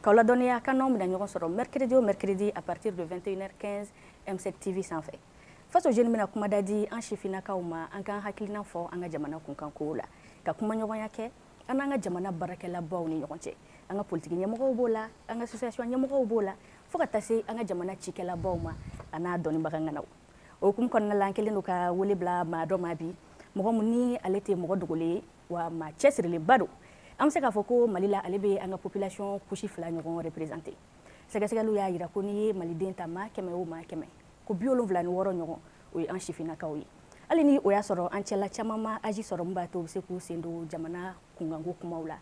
k'aw ladɔnniya ka n'anw bɛna ɲɔgɔn sɔrɔ mercredi o mercredi à partir de 21h15 M7 TV sanfɛ. Faso jeune bɛna kumada di an sifinnakaw ma an k'an hakilina fɔ an ka jamana kunkan kow la ka kuma ɲɔgɔnya kɛ an n'an ka jamana baarakɛlabaw ni ɲɔgɔn cɛ. An ka politique ɲɛmɔgɔw b'o la, an ka association ɲɛmɔgɔw b'o la, fo ka taa se an ka jamana cikɛlabaw ma a n'a dɔnnibaga ŋanaw. O hukumu kɔnɔna la an kɛlen don ka wele bila maa dɔ ma bi mɔgɔ min ni ale tɛ mɔgɔ dogolen ye wa maa cɛsirilenba don. An bɛ se k'a fɔ ko Mali la ale bɛ an ka population couche fila ɲɔgɔn représenter. Sɛgɛsɛgɛliw y'a jira ko n'i ye maliden ta maa 100 o maa 100 ko 76 ɲɔgɔn o ye an sifinnakaw ye. Hali ni o y'a sɔrɔ an cɛla caman ma âge sɔrɔ min b'a to u bɛ se k'u sen don jamana kunkanko kumaw la.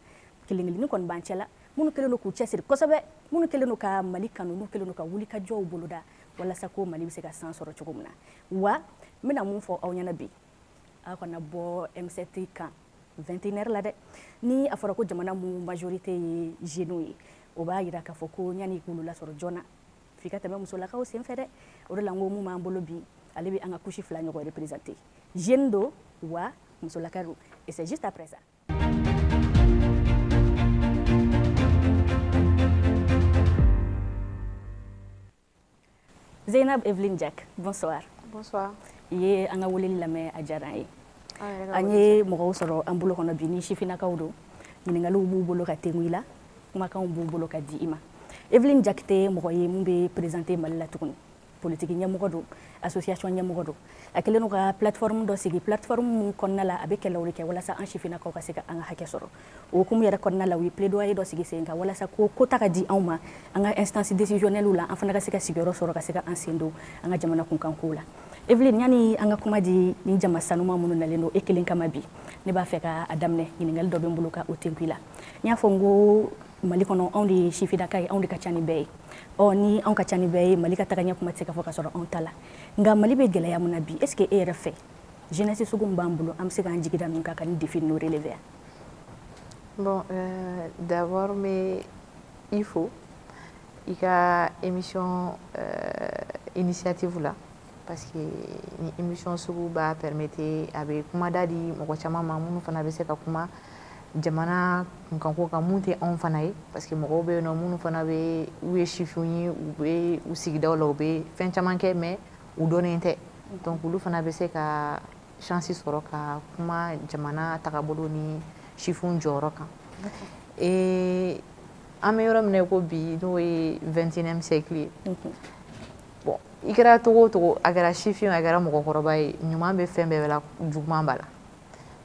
Kelen-kelennin kɔni b'an cɛla minnu kɛlen don k'u cɛsiri kosɛbɛ, minnu kɛlen don ka Mali kanu, minnu kɛlen don ka wulikajɔw boloda walasa ko Mali bɛ se ka san sɔrɔ cogo min na. Wa n bɛna mun fɔ aw ɲɛna bi aw kana bɔ M7 kan 21h la dɛ. Ni a fɔra ko jamana mun majorité ye jeunes ye o b'a jira k'a fɔ ko ɲani k'olu lasɔrɔ joona f'i ka tɛmɛ musolakaw sen fɛ dɛ. O de la n ko mun b'an bolo bi ale bɛ an ka couche fila ɲɔgɔn représenter. Jeune don wa musolaka don et c'est juste après ça. Zainab Evelyn Jack, bonsoir. Bonsoir. Ye an ka weleli lamɛn a diyara an ye. An ye mɔgɔw sɔrɔ an bolo kɔnɔ bi ni sifinnakaw don. Ɲininkaliw b'u bolo ka tengu i la, kumakanw b'u bolo ka di i ma. Evelyn Jack tɛ mɔgɔ ye mun bɛ présenter Mali la tuguni. Politique ɲɛmɔgɔ don, association ɲɛmɔgɔ don. A kɛlen don ka plateforme dɔ sigi, plateforme mun kɔnɔna la a bɛ kɛlɛw de kɛ walasa an sifinnakaw ka se ka an ka hakɛ sɔrɔ. O hukumu yɛrɛ kɔnɔna la u ye plaidoyer dɔ sigi sen kan walasa ko ta ka di anw ma an ka instance décisionnelle la an fana ka se ka sigiyɔrɔ sɔrɔ ka se ka an sen don an ka jamana kunkankow la. Evelyn, yani an ka kuma di ni jama sanuma minnu nalen don e kelen kama bi ne b'a fɛ ka a daminɛ ɲininkali dɔ bɛ n bolo ka o tenku i la. N y'a fɔ n ko Mali kɔnɔ anw de ye sifinnaka ye, anw de ka ca ni bɛɛ ye. Ni anw ka ca ni bɛɛ ye Mali ka tagaɲɛ kuma tɛ se ka fɔ ka sɔrɔ anw ta la. Nka Mali bɛ gɛlɛya mun na bi est-ce que e yɛrɛ fɛ jeunesse sugu min b'an bolo an bɛ se k'an jigi da ninnu kan ka ni défi ninnu relever? Bon, d'abord, mais il faut i ka émission initiative là parce que ni émission sugu b'a permettre a bɛ kumada di mɔgɔ caman ma minnu fana bɛ se ka kuma jamana kunkanko kan mun tɛ anw fana ye parce que mɔgɔw bɛ yen nɔ minnu fana bɛ u ye sifinw ye u bɛ u sigidaw la u bɛ fɛn caman kɛ mais u dɔnnen tɛ donc olu fana bɛ se ka chance sɔrɔ ka kuma jamana tagabolo ni sifinw jɔyɔrɔ kan. An bɛ yɔrɔ min na ko bi n'o ye 21e siècle ye. Bon, i kɛra togo o togo a kɛra sifin a kɛra mɔgɔkɔrɔba ye ɲuman bɛ fɛn bɛɛ la juguman b'a la.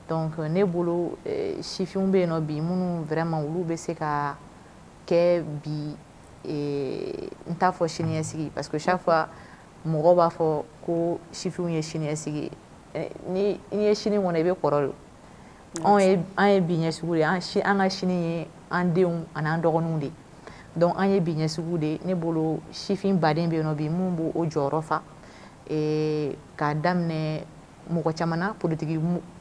Donc ne bolo sifinw bɛ yen nɔ bi minnu vraiment olu bɛ se ka kɛ bi n t'a fɔ siniɲɛsigi parce que chaque fois mɔgɔw b'a fɔ ko sifinw ye siniɲɛsigi ye. Ni ye sini kɔnɔ i bɛ kɔrɔ de. An ye bi ɲɛsugu de ye, an ka sini ye an denw ani an dɔgɔninw de. Donc an ye bi ɲɛsugu de ye. Ne bolo sifin baden bɛ yen nɔ bi mun b'o jɔyɔrɔ fa k'a daminɛ mɔgɔ caman na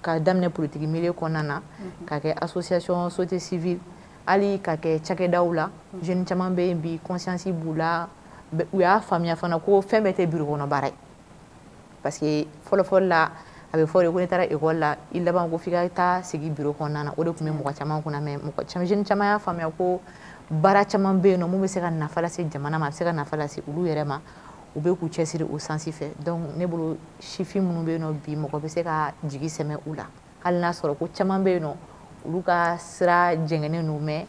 ka daminɛ politique milieu kɔnɔna na ka kɛ association société civile hali ka kɛ cakɛdaw la jeune caman bɛ yen bi conscience b'u la u y'a faamuya fana ko fɛn bɛɛ tɛ bureau kɔnɔ baara ye parce que fɔlɔfɔlɔ la a bɛ fɔ de ko n'i taara école la i laban ko f'i ka taa sigi bureau kɔnɔna na o de tun bɛ mɔgɔ caman kunna mais jeune caman y'a faamuya ko baara caman bɛ yen nɔ mun bɛ se ka nafa lase jamana ma a bɛ se ka nafa lase olu yɛrɛ ma u bɛ k'u cɛsiri o sansi fɛ donc ne bolo sifin minnu bɛ yen nɔ bi mɔgɔ bɛ se ka jigi sɛmɛ u la hali n'a sɔrɔ ko caman bɛ yen nɔ olu ka sira jɛngɛnen don mais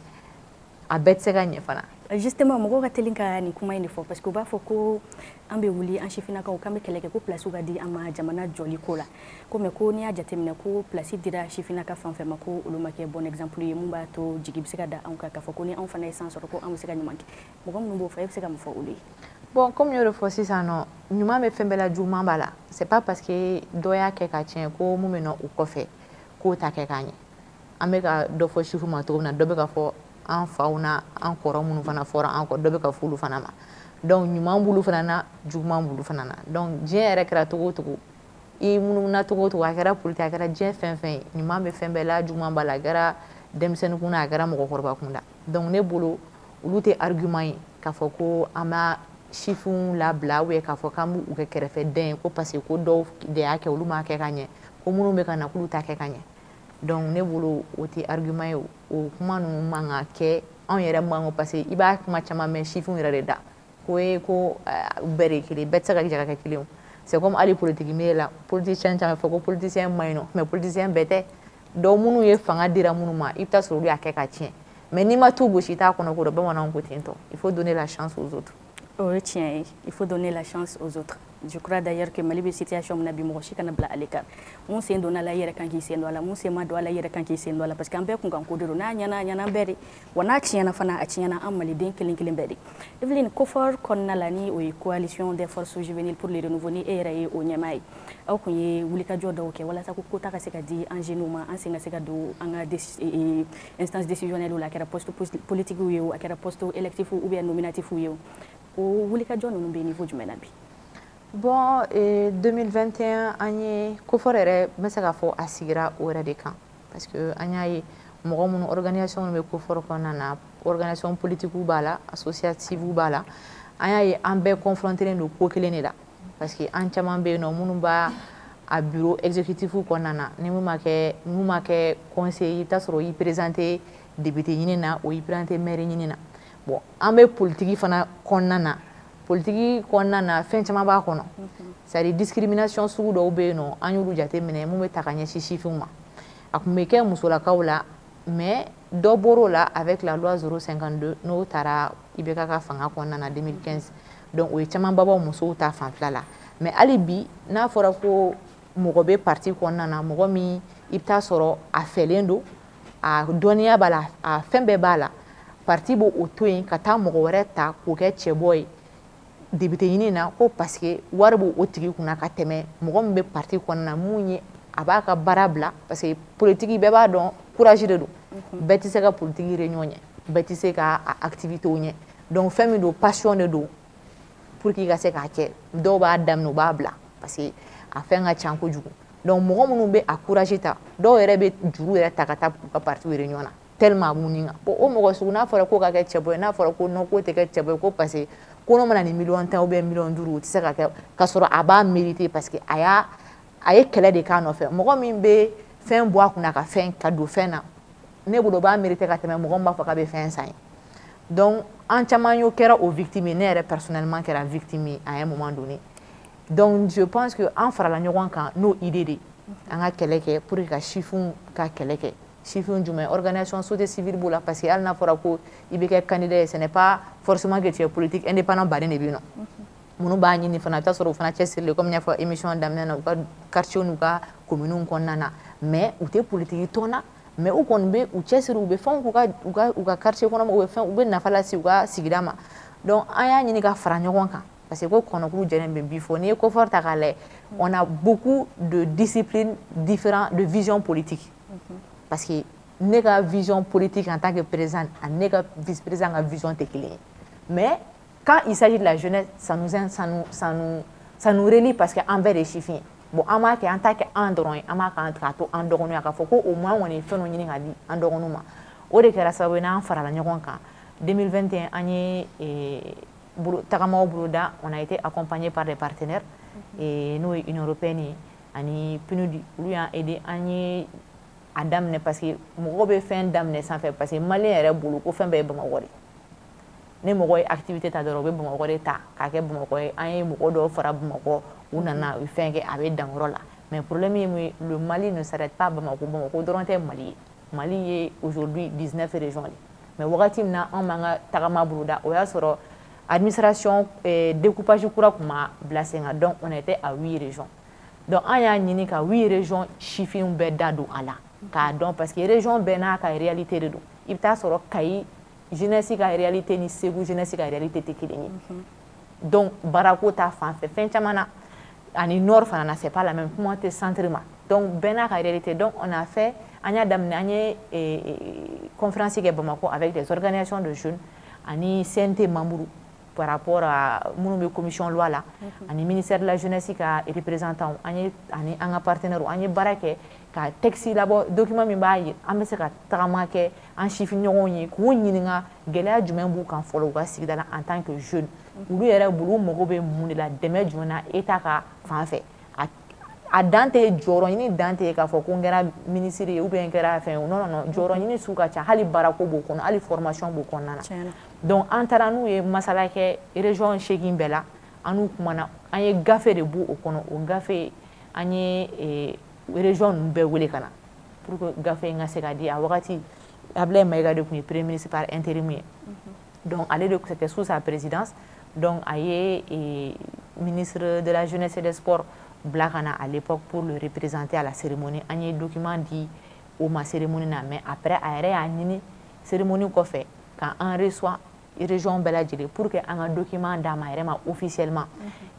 a bɛɛ tɛ se ka ɲɛ fana. Justement mɔgɔw ka teli ka nin kuma in de fɔ parce que u b'a fɔ ko an bɛ wuli an sifinnakaw k'an bɛ kɛlɛ kɛ ko place ka di an ma jamana jɔli ko la ko mais ko n'i y'a jateminɛ ko place dira sifinnaka fan fɛn ma ko olu ma kɛ bon exemple ye mun b'a to jigi bɛ se ka da anw kan k'a fɔ ko ni anw fana ye san sɔrɔ ko anw bɛ se ka ɲuman kɛ mɔgɔ minnu b'o fɔ e bɛ se ka mun fɔ olu ye? Bon, comme je le fais sisan nɔ ɲuman bɛ fɛn bɛɛ la juguman b'a la c'est pas parce que dɔ y'a kɛ ka tiɲɛ ko mun bɛ nɔ u kɔfɛ k'o ta kɛ k'a ɲɛ an bɛ ka dɔ fɔ sifu ma cogo min na dɔ bɛ ka fɔ an faw na an kɔrɔ minnu fana fɔra an kɔ dɔ bɛ ka fɔ olu fana ma donc ɲuman b'olu fana na juguman b'olu fana na donc diɲɛ yɛrɛ kɛra cogo o cogo i munumuna cogo o cogo a kɛra politique a kɛra diɲɛ fɛn fɛn ye ɲuman bɛ fɛn bɛɛ la juguman b'a la a kɛra denmisɛnnin kun na a kɛra mɔgɔkɔrɔba kun la donc ne bolo olu tɛ argument ye k'a fɔ ko an b'a sifinw labila ou bien k'a fɔ k'an b'u kɛ kɛrɛfɛdɛn ye ko parce que ko dɔw de y'a kɛ olu m'a kɛ ka ɲɛ ko minnu bɛ ka na k'olu t'a kɛ ka ɲɛ donc ne bolo o tɛ argument ye o kuma ninnu man ka kɛ anw yɛrɛ man parce que i b'a kuma caman mɛn sifinw yɛrɛ de da ko ko bɛɛ de ye kelen bɛɛ tɛ se ka jɛ ka kɛ kelen c'est comme hali politique mi la politicien caman fɔ ko politicien man ɲi nɔ mais politicien bɛɛ tɛ dɔw minnu ye fanga dira minnu ma i bɛ taa sɔrɔ olu y'a kɛ ka tiɲɛ mais n'i ma tout gosi i t'a kɔnɔ ko dɔn bamananw ko ten tɔ il faut donner la chance aux autres. O ye tiɲɛ ye il faut donner la chance aux autres. Je crois d'ailleurs que Mali bɛ situation min na bi mɔgɔ si kana bila ale kan mun sen donna la i yɛrɛ kan k'i sen don a la mun sen ma don a la i yɛrɛ kan k'i sen don a la parce que an bɛɛ kun kan ko de don n'a ɲɛna a ɲɛna bɛɛ de wa n'a tiɲɛna fana a tiɲɛna an maliden kelen kelen bɛɛ de. Evelyne COFOR kɔnɔna la ni o ye coalition des forces juvéniles pour le renouveau ni e yɛrɛ ye o ɲɛmaa ye aw kun ye wulikajɔ dɔw kɛ walasa ko kota ka se ka di an jeunes ma an sen ka se ka don an ka instance décisionnelle la a kɛra poste politique ye o a kɛra poste électif ou bien nominatif ye o wulikajɔ ninnu bɛ niveau jumɛn na bi. Bon, 2021 an ye COFOR yɛrɛ n bɛ se k'a fɔ a sigira o yɛrɛ de kan parce que an y'a ye mɔgɔ minnu organisation bɛ COFOR kɔnɔna na organisation politique b'a la associative b'a la an y'a ye an bɛɛ confronté don ko kelen de la parce que an caman bɛ yen nɔ minnu b'a a bureau exécutif kɔnɔna na ni mun ma kɛ conseiller i bɛ taa sɔrɔ i présenté député ɲini na o y'i présenté maire ɲini na bon an bɛ politique fana kɔnɔna na politique kɔnɔna na fɛn caman b'a kɔnɔ c'est à dire discrimination sugu dɔw bɛ yen nɔ an y'olu jate minɛ mun bɛ ta ka ɲɛsin sifinw ma a tun bɛ kɛ musolakaw la mais dɔ bɔr'o la avec la loi 052 n'o taara IBK ka fanga kɔnɔna na 2015 donc o ye camanba bɔ musow ta fanfɛla la mais hali bi n'a fɔra ko mɔgɔ bɛ parti kɔnɔna na mɔgɔ min i bɛ taa sɔrɔ a fɛlen don a dɔnniya b'a la a fɛn bɛɛ b'a la parti b'o o to yen ka taa mɔgɔ wɛrɛ ta k'o kɛ cɛbɔ ye député ɲini na ko parce que wari b'o o tigi kunna ka tɛmɛ mɔgɔ min bɛ parti kɔnɔna na mun ye a b'a ka baara bila parce que politique bɛɛ b'a dɔn courage de don bɛɛ tɛ se ka politique réunion ɲɛ bɛɛ tɛ se ka activité ɲɛ donc fɛn min don passion de don pour que i ka se k'a kɛ dɔw b'a daminɛ u b'a bila parce que a fɛn ka ca kojugu donc mɔgɔ minnu bɛ a courage ta dɔw yɛrɛ bɛ juru yɛrɛ ta ka taa u ka parti réunion na tellement a b'u ni kan bon o mɔgɔ sugu n'a fɔra ko ka kɛ cɛbɔ ye n'a fɔra ko non k'o tɛ kɛ cɛbɔ ye ko parce que ko n'o mana ni 1,10 ou bien 1,5 o tɛ se ka kɛ k'a sɔrɔ a b'a mérité parce que a ye kɛlɛ de k'a nɔfɛ mɔgɔ min bɛ fɛn bɔ a kunna ka don fɛn na ne bolo o b'a mérité ka tɛmɛ mɔgɔ min b'a fɔ k'a bɛ fɛn san ye donc an caman y'o kɛra o victime ye ne yɛrɛ personnellement kɛra victime ye à un moment donné donc je pense que an farala ɲɔgɔn kan n'o idée de an ka kɛlɛ kɛ pour que ka sifinw ka kɛlɛ kɛ sifinw jumɛn organisation société civile b'o la parce que hali n'a fɔra ko i bɛ kɛ candidat ye ce n'est pas forcément que tu es politique indépendant baden de bɛ yen nɔ minnu b'a ɲini fana i bɛ taa sɔrɔ o fana cɛsirilen comme n y'a fɔ émission daminɛ na u ka quartier n'u ka commune kɔnɔna na mais u tɛ politique tɔn na mais u kɔni bɛ u cɛsiri u bɛ fɛnw k'u ka quartier kɔnɔ u bɛ nafa lase u ka sigida ma donc an y'a ɲini ka fara ɲɔgɔn kan parce que ko kɔnɔkulu jɛlen bɛ bi fɔ n'i ye COFOR ta k'a lajɛ on a beaucoup de disciplines différentes de vision politique parce que ne ka vision politique en tant que président ani ne ka vice-président ka vision tɛ kelen ye mais quand il s'agit de la jeunesse ça nous relie parce que an bɛɛ de ye sifin ye bon an b'a kɛ an t'a kɛ an dɔrɔn ye an b'a k'a to an dɔgɔninw ye k'a fɔ ko au moins kɔni ye fɛn dɔ ɲini ka di an dɔgɔninw ma o de kɛra sababu ye n'an farala ɲɔgɔn kan 2021 an ye tagamaw boloda on a été accompagné par des partenaires n'o ye Union européenne ye ani PNUD olu y'an aidé an ye a daminɛ parce que mɔgɔ bɛ fɛn daminɛ sanfɛ parce que maliyɛn yɛrɛ bolo ko fɛn bɛɛ ye Bamakɔ de ni mɔgɔ ye activité ta dɔrɔn u bɛ Bamakɔ de ta k'a kɛ Bamakɔ ye an ye mɔgɔ dɔw fara Bamakɔ u nana u ye fɛn kɛ a bɛ dan yɔrɔ la mais problème ye mun ye le Mali ne s'arrête pas Bamakɔ dɔrɔn tɛ Mali ye Mali ye aujourd'hui 19 régions de mais wagati min na an b'an ka tagama boloda o y'a sɔrɔ administration découpage kura tun ma bila sen kan donc on était à 8 régions donc an y'a ɲini ka 8 régions sifinw bɛɛ da don a la k'a dɔn parce que région bɛɛ n'a ka réalité de don i bɛ taa sɔrɔ Kayi jeunesse ka réalité ni Segu jeunesse ka réalité tɛ kelen ye donc baarako ta fan fɛ fɛn caman na ani nord fana na c'est pas la même kuma tɛ centre ma donc bɛɛ n'a ka réalité donc on a fait an y'a daminɛ an ye conférence kɛ Bamakɔ avec des organisations de jeunes ani CNT membres par rapport à minnu bɛ commission loi la ani ministère de la jeunesse ka représentant ani an ka partenaires an ye baara kɛ ka texte labɔ document min b'a jira an bɛ se ka tagama kɛ an sifiɲɔgɔnw ye k'u ɲininka gɛlɛya jumɛn b'u kan fɔlɔ u ka sigida la en tant que jeune olu yɛrɛ bolo u mago bɛ mun de la dɛmɛ jumɛn na État ka fan fɛ a dan tɛ jɔyɔrɔ ɲini dan tɛ k'a fɔ ko n kɛra ministre ye ou bien n kɛra fɛn ye non non jɔyɔrɔ ɲini sugu ka ca hali baarako b'o kɔnɔ hali formation b'o kɔnɔna na donc an taara n'u ye masala kɛ région 8 bɛɛ la an n'u kumana an ye gafe de b'o kɔnɔ o gafe an ye région ninnu bɛɛ wele ka na pour que gafe in ka se ka di a wagati Ablaye Maïga de tun ye premier ministre par intérim ye donc ale de c'était sous sa présidence donc a ye ministre de la jeunesse et des sports bila ka na à l'époque pour le représenter à la cérémonie an ye document di o ma cérémonie na mais après a yɛrɛ y'a ɲini cérémonie kɔfɛ k'an reçoit région bɛɛ lajɛlen pour que an ka document d'a ma yɛrɛ ma officiellement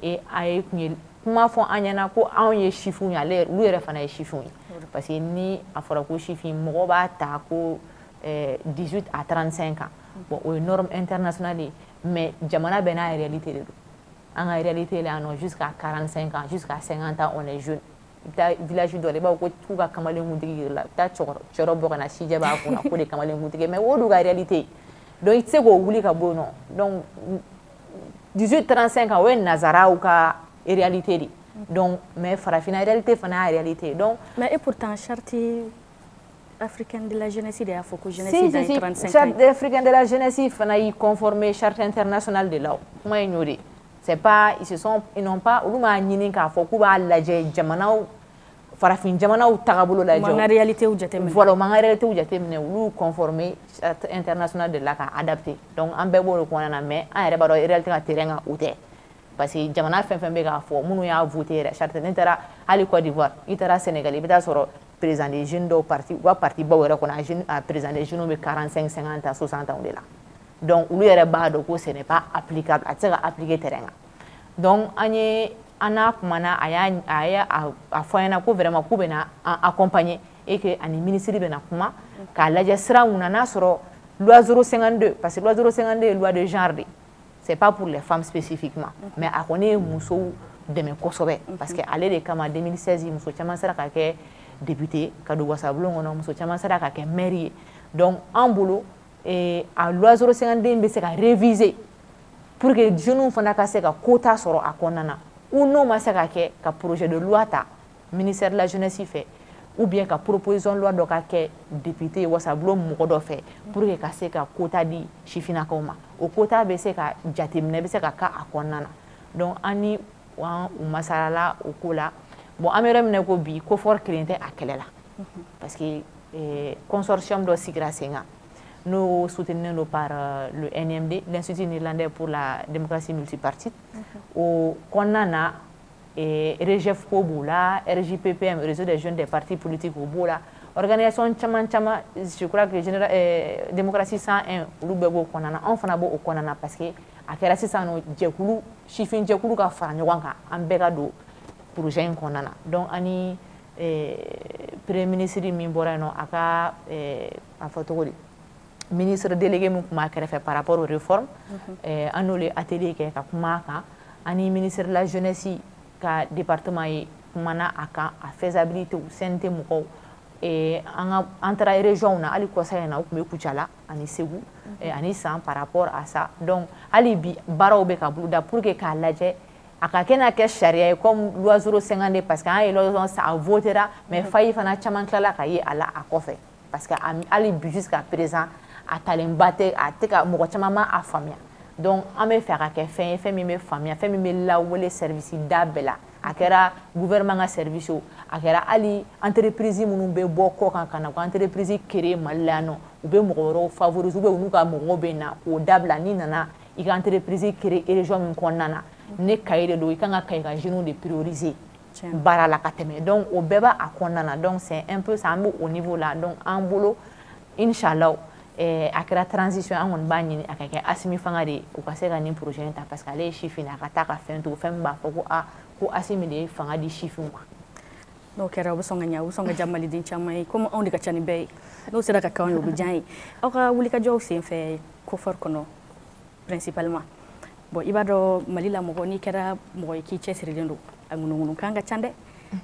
et a ye tun ye kuma fɔ an ɲɛna ko anw ye chiffres ye ale olu yɛrɛ fana ye chiffres ye parce que ni a fɔra ko chiffres mɔgɔ b'a ta ko 18 à 35 ans bon o ye norme internationale ye mais jamana bɛɛ n'a réalité de don an ka réalité la non jusqu'à 45 ans jusqu'à 50 ans on est jeune i bɛ taa village dɔ la i b'a fɔ ko k'u ka kamalenkuntigi yira la i bɛ taa cɛkɔrɔba bɔ ka na sijɛ b'a kunna k'o de ye kamalenkuntigi mais o de ka réalité ye donc i tɛ se k'o wuli ka bɔ yen nɔ donc 18 35 ans o ye nazaraw ka réalité de donc mais farafina réalité fana y'a réalité donc mais et pourtant charte africaine de la jeunesse de y'a fɔ ko jeunesse dan ye 35 ans charte africaine de la jeunesse fana y'i conformer charte internationale de la kuma ye ɲo de c'est pas ils n'ont pas olu m'a ɲini k'a fɔ k'u b'a lajɛ jamanaw farafin jamanaw tagabolo lajɛ u man ka réalité jateminɛ voilà u man ka réalité jateminɛ olu conformer charte internationale de la ka adapté donc an bɛɛ b'o de kɔnɔna na mais an yɛrɛ b'a dɔn réalité ka terrain kan o tɛ parce que jamana fɛn fɛn bɛ k'a fɔ minnu y'a voté yɛrɛ charte ne taara hali Côte d'Ivoire i taara Sénégal i bɛ taa sɔrɔ président des jeunes dɔw parti u ka parti baw yɛrɛ kɔnɔ a président des jeunes bɛ 45 50 ans 60 ans de la donc olu yɛrɛ b'a dɔn ko ce n'est pas applicable a tɛ se ka appliquer terrain kan donc an n'a kumana a y'a fɔ an ɲɛna ko vraiment k'u bɛna an accompagner et que ani ministre bɛna kuma k'a lajɛ sira mun na n'a sɔrɔ loi 052 parce que loi 052 ye loi de genre de c'est pas pour les femmes spécifiquement mais a kɔni ye musow dɛmɛ kosɛbɛ parce que ale de kama 2016 muso caman sera ka kɛ député ka don wasabulon kɔnɔ muso caman sera ka kɛ maire ye donc an bolo a loi 052 bɛ se ka réviser pour que jeunes fana ka se ka quota sɔrɔ a kɔnɔna na ou n'o ma se ka kɛ ka projet de loi ta ministère de la jeunesse fɛ ou bien ka proposition loi dɔ ka kɛ député ye wasabulon mɔgɔ dɔ fɛ pour que ka se ka quota di sifinnakaw ma o quota bɛ se ka jateminɛ bɛ se ka k'a kɔnɔna na donc an ni u masalala o ko la bon an bɛ yɔrɔ min na ko bi ko fɔri kelen tɛ a kɛlɛ la parce que consortium dɔ sigira sen kan n'o soutenu par le NMD l'Institut néerlandais pour la démocratie multipartite o kɔnɔna na RGF ko b'o la RJPPM réseau des jeunes des partis politiques o b'o la organisation caman caman je crois que démocratie 101 olu bɛɛ b'o kɔnɔna na anw fana b'o kɔnɔna na parce que a kɛra sisan nɔ jɛkulu sifin jɛkulu ka fara ɲɔgɔn kan an bɛɛ ka don projet in kɔnɔna na donc ani premier ministre min bɔra yen nɔ a ka a fɔ cogo di ministre délégué min tun b'a kɛrɛfɛ par rapport aux réformes an n'olu ye atelier kɛ ka kuma a kan ani ministre de la jeunesse ka département ye kumana a kan a faisabilité CNT mɔgɔw an taara région na hali kɔsa in na o tun bɛ Kucala ani Segu ani San par rapport à ça donc hali bi baaraw bɛ ka boloda pour que k'a lajɛ a ka kɛ n'a kɛ sariya ye comme loi 052 parce que an ye loi sa a votera mais failli fana caman tilala ka ye a la a kɔfɛ parce que hali bi jusqu'à présent a talenba tɛ a tɛ ka mɔgɔ caman ma a faamuya donc an bɛ fɛ a ka kɛ fɛn ye fɛn min bɛ faamuya fɛn min bɛ lawale service da bɛɛ la a kɛra gouvernement ka service o a kɛra hali entreprise minnu bɛ bɔ kɔ kan ka na ko entreprise créer Mali la yan nɔ u bɛ mɔgɔ wɛrɛw favoriser ou bien u n'u ka mɔgɔw bɛ na k'o dabila n'i nana i ka entreprise créer région min kɔnɔna na ne cahier de don i kan ka ka i ka jeunes de prioriser baara la ka tɛmɛ donc o bɛɛ b'a kɔnɔna na donc c'est un peu ça an bɛ au niveau la donc an bolo inchallah a kɛra transition an kɔni b'a ɲini a ka kɛ Asimi fanga de ye u ka se ka nin projet in ta parce que ale ye sifin a ka taa ka fɛn to fɛn min b'a fɔ ko ko Asimi de ye fanga di sifinw ma n'o kɛra o bɛ sɔn ka ɲɛ o bɛ sɔn ka diya maliden caman ye comme anw de ka ca ni bɛɛ ye n'o sera ka k'anw ye o bɛ diya an ye aw ka wulikajɔw senfɛ COFOR kɔnɔ principalement bon i b'a dɔn Mali la mɔgɔ n'i kɛra mɔgɔ ye k'i cɛsirilen don a ŋunuŋunukan ka ca dɛ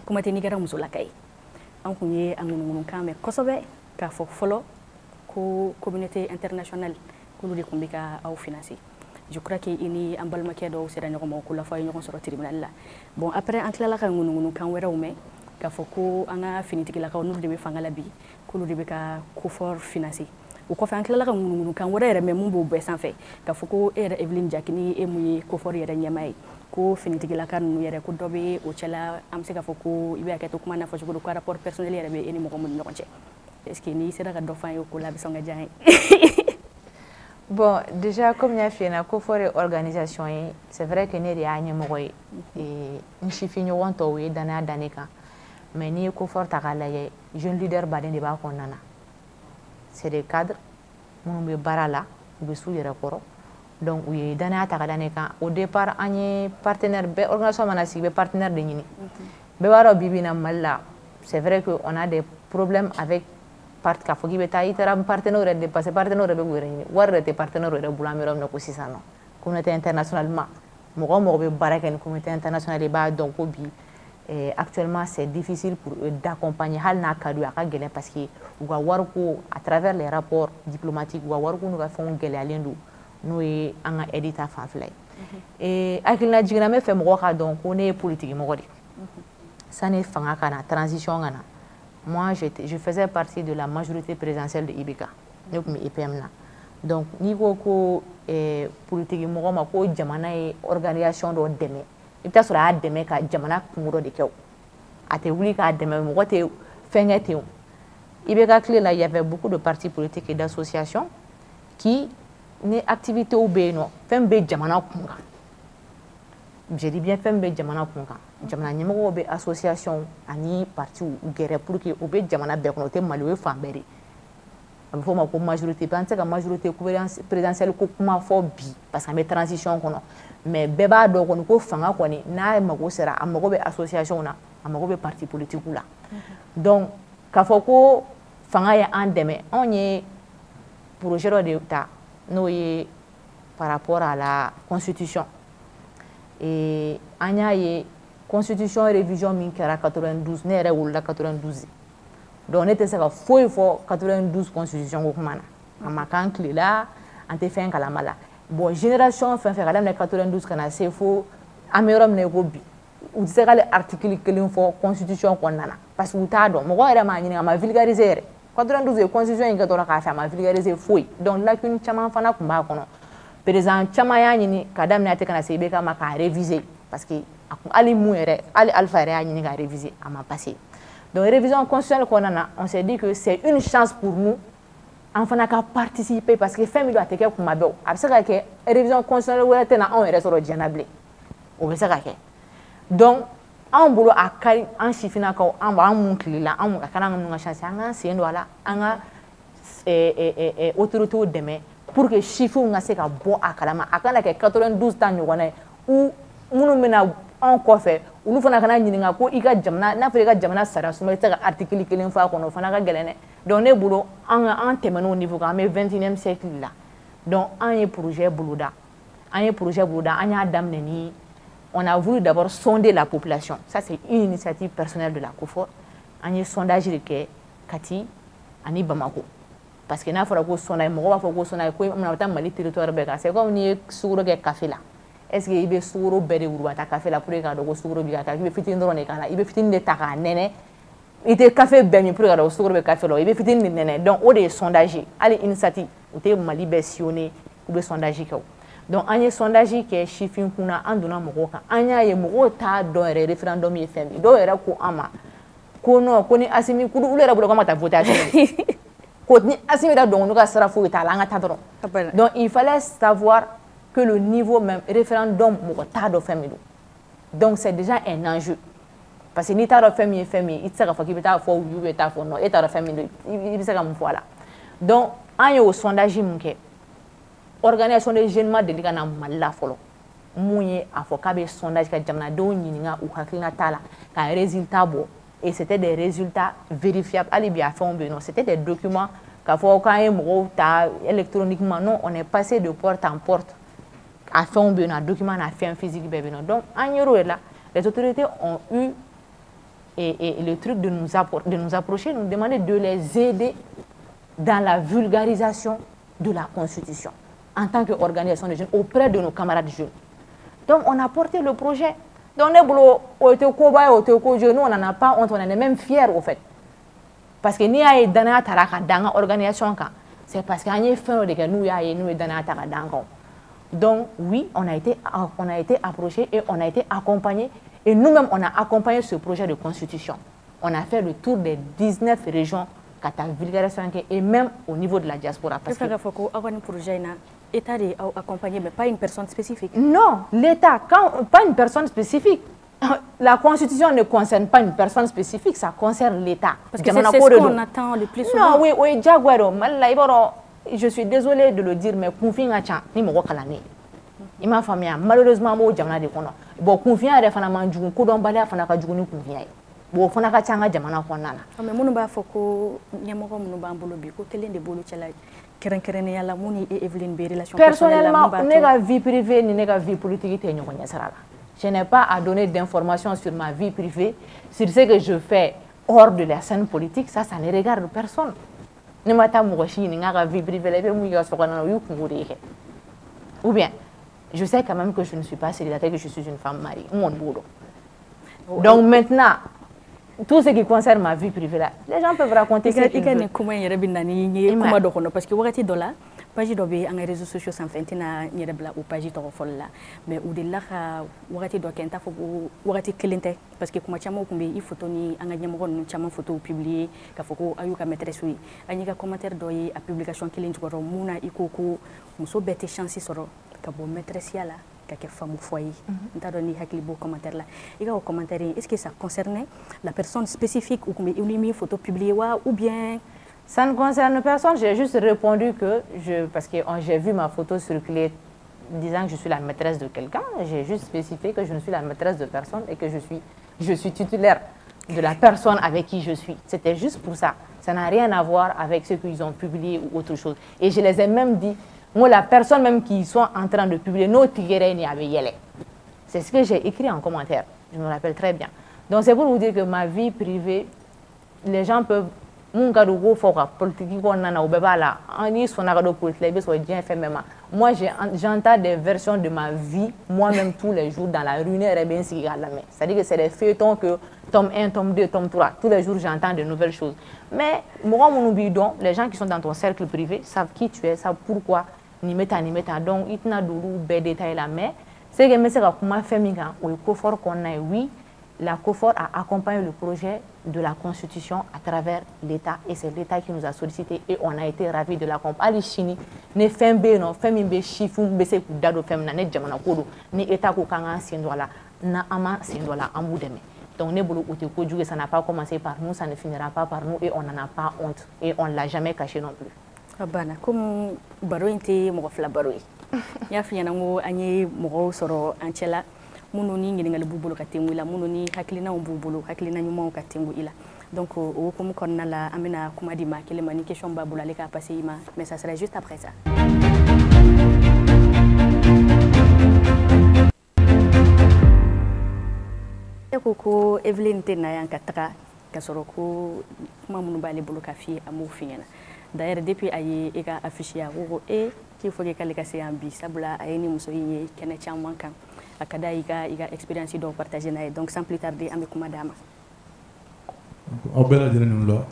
kuma tɛ n'i kɛra musolaka ye an kun ye a ŋunuŋunukan mɛn kosɛbɛ k'a fɔ fɔlɔ ko communauté internationale k'olu de tun bɛ ka aw financer je crois que ini an balimakɛ dɔw sera ɲɔgɔn ma ko la fɔ a ye ɲɔgɔn sɔrɔ tribunal la bon après an tilala ka ŋunuŋunu kan wɛrɛw mɛn k'a fɔ ko an ka finitigilakaw n'olu de bɛ fanga la bi k'olu de bɛ ka kofɔr financer o kɔfɛ an tilala ka ŋunuŋunu kan wɛrɛ yɛrɛ mɛn mun b'o bɛɛ sanfɛ k'a fɔ ko e yɛrɛ Evelyne Diakini e mun ye kofɔr yɛrɛ ɲɛmaa ye ko finitigilaka ninnu yɛrɛ ko dɔ bɛ o cɛla an bɛ se k'a fɔ ko i bɛ hakɛto kuma n'a fɔ cogo ko rapport personnel yɛrɛ bɛ e ni mɔgɔ min ni ɲɔgɔn cɛ est ce que n'i sera ka dɔ f'an ye o ko la a bɛ sɔn ka diya an ye. Bon, déjà, comme je l'ai dit, il organisation, c'est vrai que nous avons une chiffre d'année. Mais nous avons un jeune leader qui est c'est des cadres, nous avons des barala, nous avons des rapports. Donc, au départ, on est partenaire, l'organisation est partenaire de nous. C'est vrai qu'on a des problèmes avec part ka fogi beta itara partenaire de passer partenaire be gureni warre te partenaire de bulamiro no kusisano communauté internationalement mo be baraka ni communauté internationale ba donc bi actuellement c'est difficile pour eux d'accompagner hal na kadu aka gele parce que uga warko à travers les rapports diplomatiques uga warko no ga fon gele alendu no e anga edita fanflay et akilna jigna me fe mo ka donc on est politique mo godi ça ne fanga kana transition ngana. Moi, je faisais partie de la majorité présidentielle de IBK, donc niveau politique, moi, jamana organisation de deme. Il y a deme ka jamana kunguro de keo. Ate wuli ka deme mo te fengete. IBK clé là, il y avait beaucoup de partis politiques et d'associations qui ne activités au beno, fembe jamana kunga. Je dis bien fembe jamana kunga. Jamana nyemoko be association ani parti ou guerre pour que obe jamana be kono te maliwe fambere am fo ma ko majorité pense que majorité présidentielle ko kuma fo bi parce que me transition kono mais beba do kono ko fanga koni na mako sera amako be association na amako be parti politique la donc ka fo ko fanga ya andeme on est projet de ta no ye par rapport à la constitution et anya ye constitution révision min kɛra 92 ne yɛrɛ wolola 92 donc ne tɛ se ka foyi fɔ 92 constitution ko kuma na a ma k'an tilela an tɛ fɛn kalama la bon génération fɛn fɛn ka daminɛ 92 ka na se fo an bɛ yɔrɔ min na i ko bi u tɛ se k'ale article kelen fɔ constitution kɔnɔna na parce que u t'a dɔn mɔgɔ yɛrɛ m'a ɲininka a ma vulgariser yɛrɛ 92 ye constitution in kɛ dɔrɔn k'a fɛ a ma vulgariser foyi donc lacune caman fana tun b'a kɔnɔ président caman y'a ɲini ka daminɛ a tɛ ka na se IBK ma k'a réviser parce que Ali Mouere, Ali Alpha a révisé à ma passé. Donc, révision constitutionnelle, on s'est dit que c'est une chance pour nous, enfin, à participer parce que fait doit être comme ma belle. Après que révision constitutionnelle, on est sur le dianablé. Donc, on boulot à Kari, en chifina, on va en monter là, on va en chance, c'est voilà, on a autorité demain pour que chiffre on a c'est qu'à bon à Kalama, à 92 ans, ou nous menons en kɔfɛ olu fana kana ɲininka ko i ka jamana n'a fɔra i ka jamana sara suma i tɛ se ka article kelen fɔ a kɔnɔ o fana ka gɛlɛn dɛ donc ne bolo an tɛmɛna o niveau kan an bɛ 21e siècle la donc an ye projet boloda an y'a daminɛ ni on a voulu d'abord sonder la population ça c'est une initiative personnelle de la COFOR an ye sondage de kɛ Kati ani Bamako parce que n'a fɔra ko sondage mɔgɔ b'a fɔ ko sondage ko mana taa Mali territoire bɛɛ kan c'est comme n'i ye sukaro kɛ café la est-ce que il be sukaro bɛɛ de wurubata café la pour que k'a dɔn ko sukaro b'i ka taa i bɛ fitinin dɔrɔn de k'a la i bɛ fitinin de ta k'a nɛnɛ i tɛ café bɛɛ min pour que k'a dɔn ko sukaro bɛ café la i bɛ fitinin de nɛnɛ donc o de ye sondage ye hali INSATI u tɛ Mali bɛɛ sillonné u bɛ sondage kɛ o donc an ye sondage kɛ sifin kunna an donna mɔgɔw kan an y'a ye mɔgɔw t'a dɔn yɛrɛ référendum ye fɛn min dɔw yɛrɛ ko an ma ko non ko ni Assimi olu yɛrɛ bolo k'an ka taa voter Assimi ko ni Assimi yɛrɛ dɔn olu ka sira foyi t'a la an ka taa dɔrɔn donc il fallait savoir que le niveau même référendum donc c'est déjà un enjeu parce que ni t'a dɔn fɛn min ye fɛn min ye i tɛ se k'a fɔ k'i bɛ taa fɔ u bɛ taa fɔ non e t'a dɔn fɛn min don i bɛ se ka mun fɔ a la donc an ye o sondage min kɛ organisation de jeunes ma deli ka na Mali la fɔlɔ mun ye a fɔ k'a bɛ sondage ka jamanadenw ɲininka u hakilina t'a la ka résultat bɔ et c'était des résultats vérifiables hali bi a fɛnw bɛ yen nɔ c'était des documents k'a fɔ k'an ye mɔgɔw ta électroniquement non on est passé de porte en porte a fɛnw bɛ yen nɔ a document n'a fɛn physique bɛɛ bɛ yen nɔ donc an yer'o de la les autorités ont eu le truc de nous approcher, nous demander de les aider dans la vulgarisation de la Constitution. en tant qu'organisation de jeunes auprès de nos camarades jeunes. Donc, on a porté le projet. Donc, nous, on n'en a pas honte, on en est même fiers, au fait. Parce que nous avons dans l'organisation, c'est parce qu'on a fait de nous avons. Donc, oui, on a été approchés et on a été accompagnés. Et nous-mêmes, on a accompagné ce projet de constitution. On a fait le tour des 19 régions et même au niveau de la diaspora. Parce que l'État a accompagné, mais pas une personne spécifique. Non, l'État, pas une personne spécifique. La Constitution ne concerne pas une personne spécifique, ça concerne l'État. Parce que c'est ce qu'on attend le plus souvent. Non, oui, je suis désolée de le dire, mais confiance ni mo kalane. Il m'a famille malheureusement mo jamana de kono. Bon confiance de fana manjugu ko don bale fana ka jugu ni confiance. Bon fana ka tanga jamana ko nana. Mais munu ba foko nyamoko munu ba mbolo bi ko telen de bolo chala keren yalla muni et Evelyne be relation personnellement ne vie privée ni ne vie politique te nyoko nyasara. Je n'ai pas à donner d'informations sur ma vie privée, sur ce que je fais hors de la scène politique, ça ne regarde personne. Ou bien, je sais quand même que je ne suis pas célibataire, que je suis une femme mariée. Donc maintenant, tout ce qui concerne ma vie privée, là, les gens peuvent raconter ce qu'ils veulent. Parce que page dɔ bɛ an ka réseaux sociaux sanfɛ n tɛna n yɛrɛ bila o page tɔgɔ fɔli la mais u delila ka wagati dɔ kɛ n t'a fɔ ko wagati kelen tɛ parce que kuma caman tun bɛ i photo ni an ka ɲɛmɔgɔ ninnu caman photo publier k'a fɔ ko a y'u ka maîtresse ye an y'i ka commentaire dɔ ye a publication kelen jukɔrɔ mun na i ko ko muso bɛɛ tɛ chance sɔrɔ ka bɔ maîtresse ya la ka kɛ femme foyer n t'a dɔn ni hakili b'o commentaire la i ka o commentaire est-ce que ça concernait la personne spécifique ou tun bɛ i ni min photo publier wa ou bien ça ne concerne personne, j'ai juste répondu que parce que j'ai vu ma photo circuler disant que je suis la maîtresse de quelqu'un, j'ai juste spécifié que je ne suis la maîtresse de personne et que je suis titulaire de la personne avec qui je suis. C'était juste pour ça. Ça n'a rien à voir avec ce qu'ils ont publié ou autre chose. Et je les ai même dit, moi la personne même qui sont en train de publier, c'est ce que j'ai écrit en commentaire, je me rappelle très bien. Donc c'est pour vous dire que ma vie privée, les gens peuvent moi j'entends des versions de ma vie moi-même tous les jours dans la rue. C'est-à-dire que c'est des feuilletons que tome 1, tome 2, tome 3 tous les jours j'entends de nouvelles choses, mais les gens qui sont dans ton cercle privé savent qui tu es, savent pourquoi ni meta donc ils n'ont pas de détails là, mais c'est que c'est comment faire oui. La COFOR a accompagné le projet de la Constitution à travers l'État et c'est l'État qui nous a sollicité et on a été ravis de l'accompagner. Chini, ne fembe no fembe chifu bese ku dado femna ne jamana kodo ni État ko kanga sindola na ama sindola amudeme. Donc ne bolo ote ko ça n'a pas commencé par nous, ça ne finira pas par nous et on n'en a pas honte et on l'a jamais caché non plus. Abana comme baro inte mo fla baro. Ya fi yana ngo anye mo soro anchela munnu ni ɲininkali b'u bolo ka tengu ila munnu ni hakilinaw b'u bolo hakilina ɲumanw ka tengu ila donc o hukumu kɔnɔna la an bɛna kuma di maa kelen ma ni question b'a bolo ale k'a passer i ma mais ça sera juste après ça. ko Evelyne tɛ na yan ka taga ka sɔrɔ ko kuma minnu b'ale bolo ka f'i ye a m'o f'i ɲɛna d'ailleurs depuis a ye e ka affiche ye a ko k'i faut que k'ale ka se yan bi sabula a ye ni muso in ye kɛnɛ caman kan. Akada iga expérience do partager na donc sans plus tarder ambe kuma dama aw bɛɛ lajɛlen la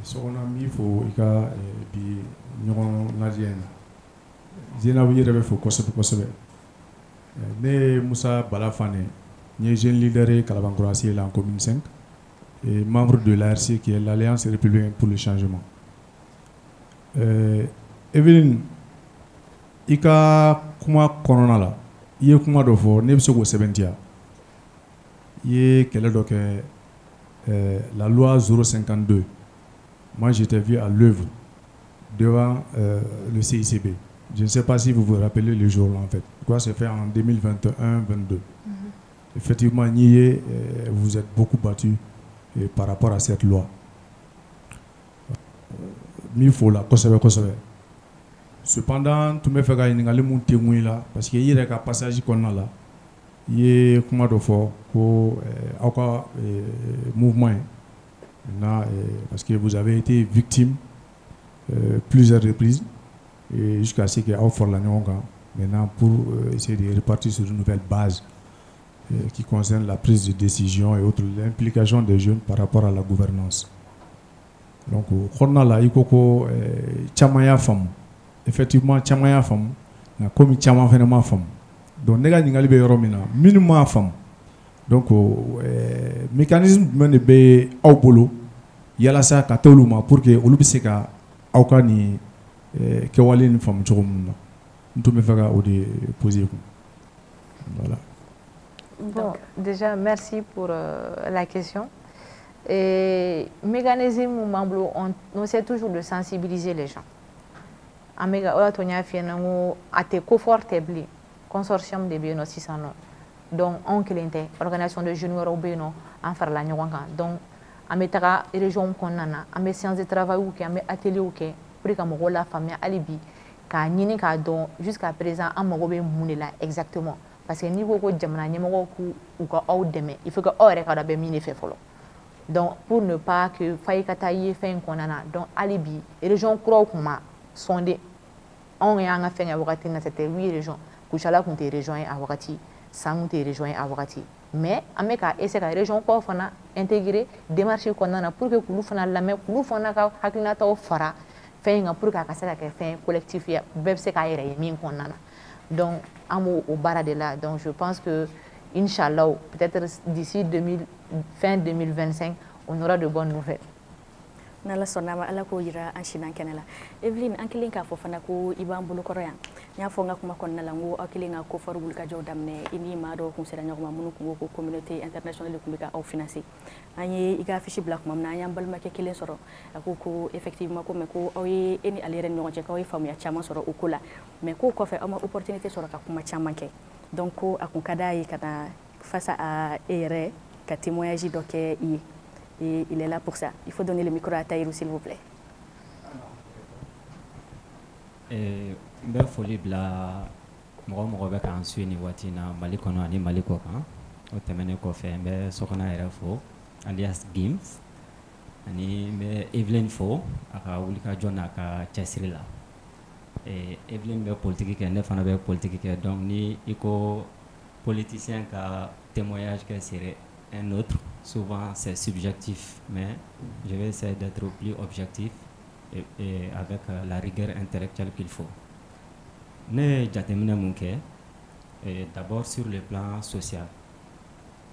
sɔgɔna mi fo ika bi ɲɔgɔn lajɛ na Zeinabu yɛrɛ bɛ fo kosɛbɛ ne Musa Bala Fane n ye jeune leader ye Kalabankɔrɔ la en commune 5 et membre de l'ARC qui est l'Alliance républicaine pour le changement. Evelyne ika kuma kɔnɔna la il y a kuma dɔ fɔ ne bɛ se k'o sɛbɛntiya i ye kɛlɛ dɔ kɛ la loi 052 moi j'étais vu à l'œuvre devant le CICB. Je ne sais pas si vous vous rappelez le jour là en fait. Quoi c'est fait en 2021-22. Effectivement vous êtes beaucoup battu par rapport à cette loi. Il faut la kosɛbɛ. Cependant, tout me fait gagner les gens témoins là parce qu'il y a un passage qu'on a là. Il y a comment de fort pour encore mouvement. Parce que vous avez été victime plusieurs reprises jusqu'à ce qu'il y ait la maintenant pour essayer de repartir sur une nouvelle base qui concerne la prise de décision et autres, l'implication des jeunes par rapport à la gouvernance. Donc, on a là, il faut chamaya femme. Effectivement, chamaya femme, comme chama vraiment femme. Donc, nega ningali be yoro mina, minimum femme. Donc, mécanisme men be au bolo, yala sa ka toluma pour que olu bi se ka awka ni kewale ni femme chogum na. Ntou me faka o de poser. Voilà. Bon, déjà, merci pour la question. Et mécanisme on essaie toujours de sensibiliser les gens. Améga ola tonya fienango ate confortable consortium de biono 600 donc on cliente organisation de jeunes waro beno en faire la nyonga donc ametaka région konana amé séance de travail ou que amé atelier ou que pour que mo la famille alibi ka nyini ka don jusqu'à présent amogo be munela exactement parce que niveau ko jamana nyemo ko ou ko awdeme il faut que ore ka da be mini fait folo. Donc, pour ne pas que Faïkataïe fait un condamnat, donc alibi, et les gens croient qu'on m'a sondé. On est en fait à Wakati, c'était 8 régions. Kouchala qu'on te rejoint à Wakati, Sang te rejoint à Wakati. Mais, Ameka, et c'est la région qu'on a intégré, démarcher qu'on a pour que nous fassions la même, nous fassions la Hakinata au Fara, fait un pour qu'à casser la fin collectif, même c'est qu'à y qu'on a. Donc, amour au bara de là. Donc, je pense que, Inch'Allah, peut-être d'ici fin 2025, on aura de bonnes nouvelles. Nala sonama ala ko yira an shinan kenela Evelyn an kilin ka fo fana ko iban bulu koroyan nya fo nga kuma kon nala ngo akilin ko farugul ka jawdamne ini ma do kun sera nyakuma munu ko communauté internationale ko bika au financer anye iga fishi black mam na nyam bal make kilin soro ko effectivement ko me ko oyi eni alere nyon je ko famu ya chama soro ukula mais ko ko fe ama opportunité soro ka kuma chama ke donc ko akun kadai kana face à ere ka témoignage donc et il est là pour ça. Il faut donner le micro à Taïrou, s'il vous plaît. Je folie bla mɔgɔ bɛ k'an suit ni waati in na Mali kɔnɔ ani Mali kɔ kan o tɛmɛnen kɔfɛ n bɛ Sokona yɛrɛ fo alias Gims ani n bɛ Evelyn fo a ka wulikajɔ n'a ka cɛsiri la Evelyn bɛ politique kɛ ne fana bɛ politique kɛ donc ni i ko politicien ka témoignage kɛ c'est un autre. Souvent c'est subjectif, mais je vais essayer d'être plus objectif et avec la rigueur intellectuelle qu'il faut. Ne jatemina munke d'abord sur le plan social.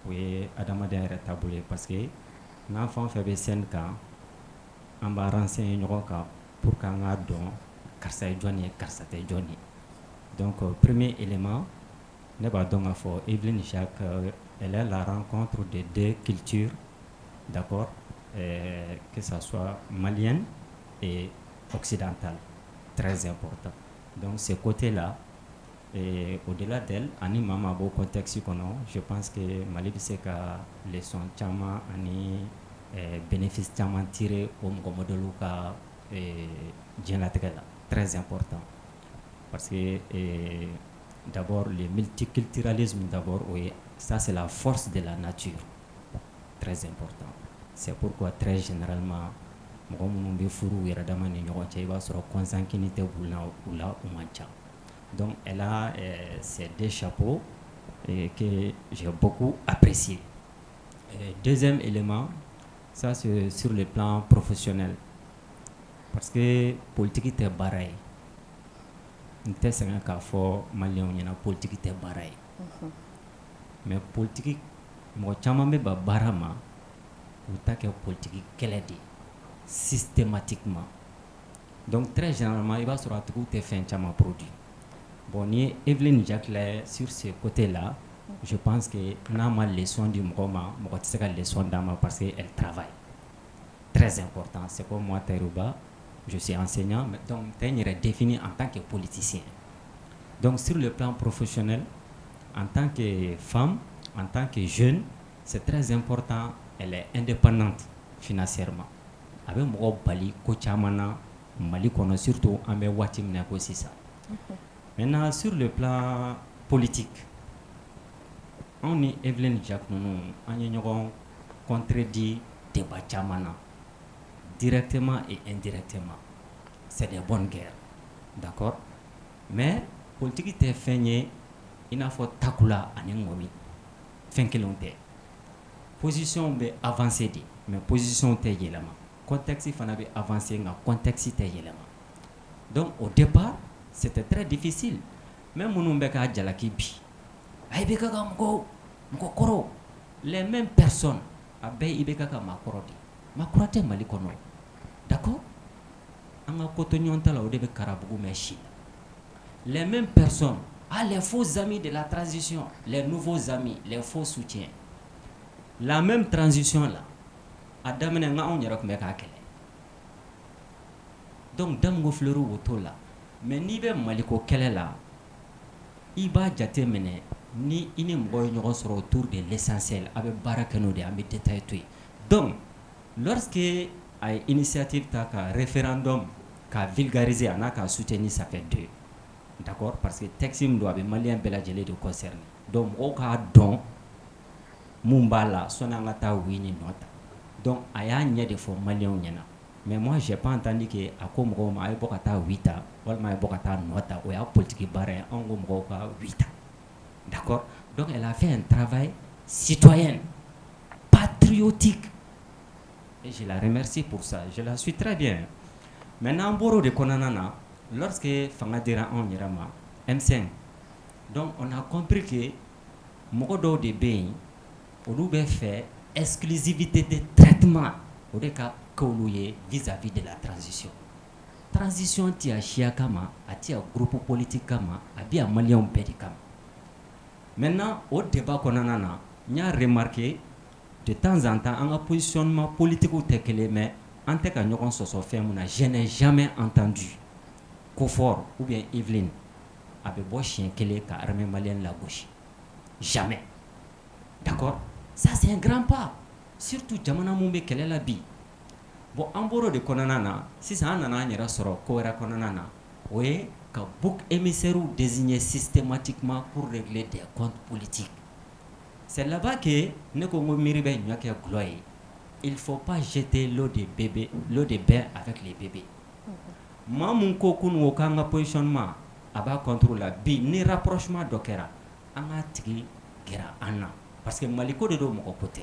Oui, Adama est taboulé parce que l'enfant fait des scènes quand on va renseigner pour qu'on a don karsa Johnny karsa Johnny. Donc premier élément, ne va donc à fort Evelyn Jacques. Elle est la rencontre de deux cultures, d'accord, que ce soit malienne et occidentale, très important. Donc ce côté-là, au-delà d'elle, ani mama beau contexte je pense que Mali c'est que les sons chama ani bénéfices chama tirés au modèle ka très important parce que d'abord le multiculturalisme d'abord oui. Ça, c'est la force de la nature. Très important. C'est pourquoi, très généralement, donc, elle a ces deux chapeaux que j'ai beaucoup apprécié. Deuxième élément, ça, c'est sur le plan professionnel. Parce que politique était pareil. Nous avons qu'à faire Malien, politique était pareil. Mais politique mo chama me ba barama ou ta que politique qu'elle est systématiquement donc très généralement il va se retrouver tes fins chama produit bon ni Evelyn Jacques là sur ce côté là je pense que n'a mal leçon du moment mo c'est la leçon d'ama parce qu'elle travaille très important c'est comme moi Taïrouba je suis enseignant donc t'es défini en tant que politicien donc sur le plan professionnel en tant que femme, en tant que jeune, c'est très important, elle est indépendante financièrement. Avec moi, Bali, Kochamana, Mali, surtout en Watim aussi ça. Maintenant, sur le plan politique, on est Evelyn Jacques, on a contredit débat Chamana, directement et indirectement. C'est des bonnes guerres. d'accord, mais politique tɛ fɛn ye i n'a fɔ takula ani ŋɔmi, fɛn kelenw tɛ. Position bɛ avancer de, mais position tɛ yɛlɛma. Contexte fana bɛ avancer nka contexte tɛ yɛlɛma. Donc au départ c'était très difficile. Même minnu bɛ k'a jalaki bi, a IBK ka mɔgɔ kɔrɔ, les mêmes personnes a bɛɛ IBK ka maakɔrɔ de. Maakɔrɔ tɛ Mali kɔnɔ, d'accord? An ka ko to ɲɔgɔn ta la o de bɛ Karabugu mɛn si la. Les mêmes personnes, les faux amis de la transition, les nouveaux amis, les faux soutiens. La même transition là, a daminɛ nka anw yɛrɛ tun bɛ k'a kɛlɛ. Donc Dango Fleury o t'o la, mais n'i bɛ Maliko kɛlɛ la, i b'a jate minɛ ni i ni mɔgɔ ye ɲɔgɔn sɔrɔ autour de l'essentiel, a bɛ baara kɛ n'o de, an bɛ détail to yen. Donc lorsque a ye initiative ta ka référendum ka vulgariser a n'a ka soutenir, ça fait 2, d'accord, parce que texte min don a bɛ malien bɛɛ lajɛlen de concerné. Donc mɔgɔw k'a dɔn mun b'a la sɔnni an ka taa oui ni non ta. Donc a y'a ɲɛ de fɔ malien ɲɛna, mais moi j'ai pas entendu que a ko mɔgɔw ma a ye bɔ ka taa oui ta walima a ye bɔ ka taa non ta, o y'a politique baara ye, anw ko mɔgɔw ka oui ta, d'accord. Donc elle a fait un travail citoyen, patriotique, et je la remercie pour ça, je la suis très bien. Maintenant boro de kɔnɔna na, lorsque fanga dira anw yɛrɛ ma M5, donc on a compris que mɔgɔ dɔw de bɛ yen olu bɛ fɛ exclusivité de traitement o de ka k'olu ye vis-à-vis de la transition. Transition ti a siya kama, a ti a groupe politique kama, a bi a maliyɛnw bɛɛ de kama. Maintenant au débat kɔnɔna na n y'a remarqué de temps en temps an ka positionnement politique tɛ kelen, mais an tɛ ka ɲɔgɔn sɔsɔ fɛn mun na. Je n'ai jamais entendu Kofor ou bien Evelyne a bɛ bɔ siɲɛ kelen ka armée malienne lagosi, jamais, d'accord. Ça c'est un grand pas, surtout jamana mun bɛ kɛlɛ la bi. Bon an bɔr'o de kɔnɔna na, sisan an nana an yɛrɛ sɔrɔ ko wɛrɛ kɔnɔna na, o ye ka bouc émissaires désigner systématiquement pour régler des comptes politiques. C'est là-bas que ne ko miiri bɛ ɲɔ kɛ gulɔ ye. Il faut pas jeter l'eau de bain avec les bébés. Maa mun ko kunun o k'an ka positionnement a b'a contre la bi ni rapprochement dɔ kɛra an k'a tigi gɛrɛ an na, parce que Mali ko de don, mɔgɔ ko tɛ.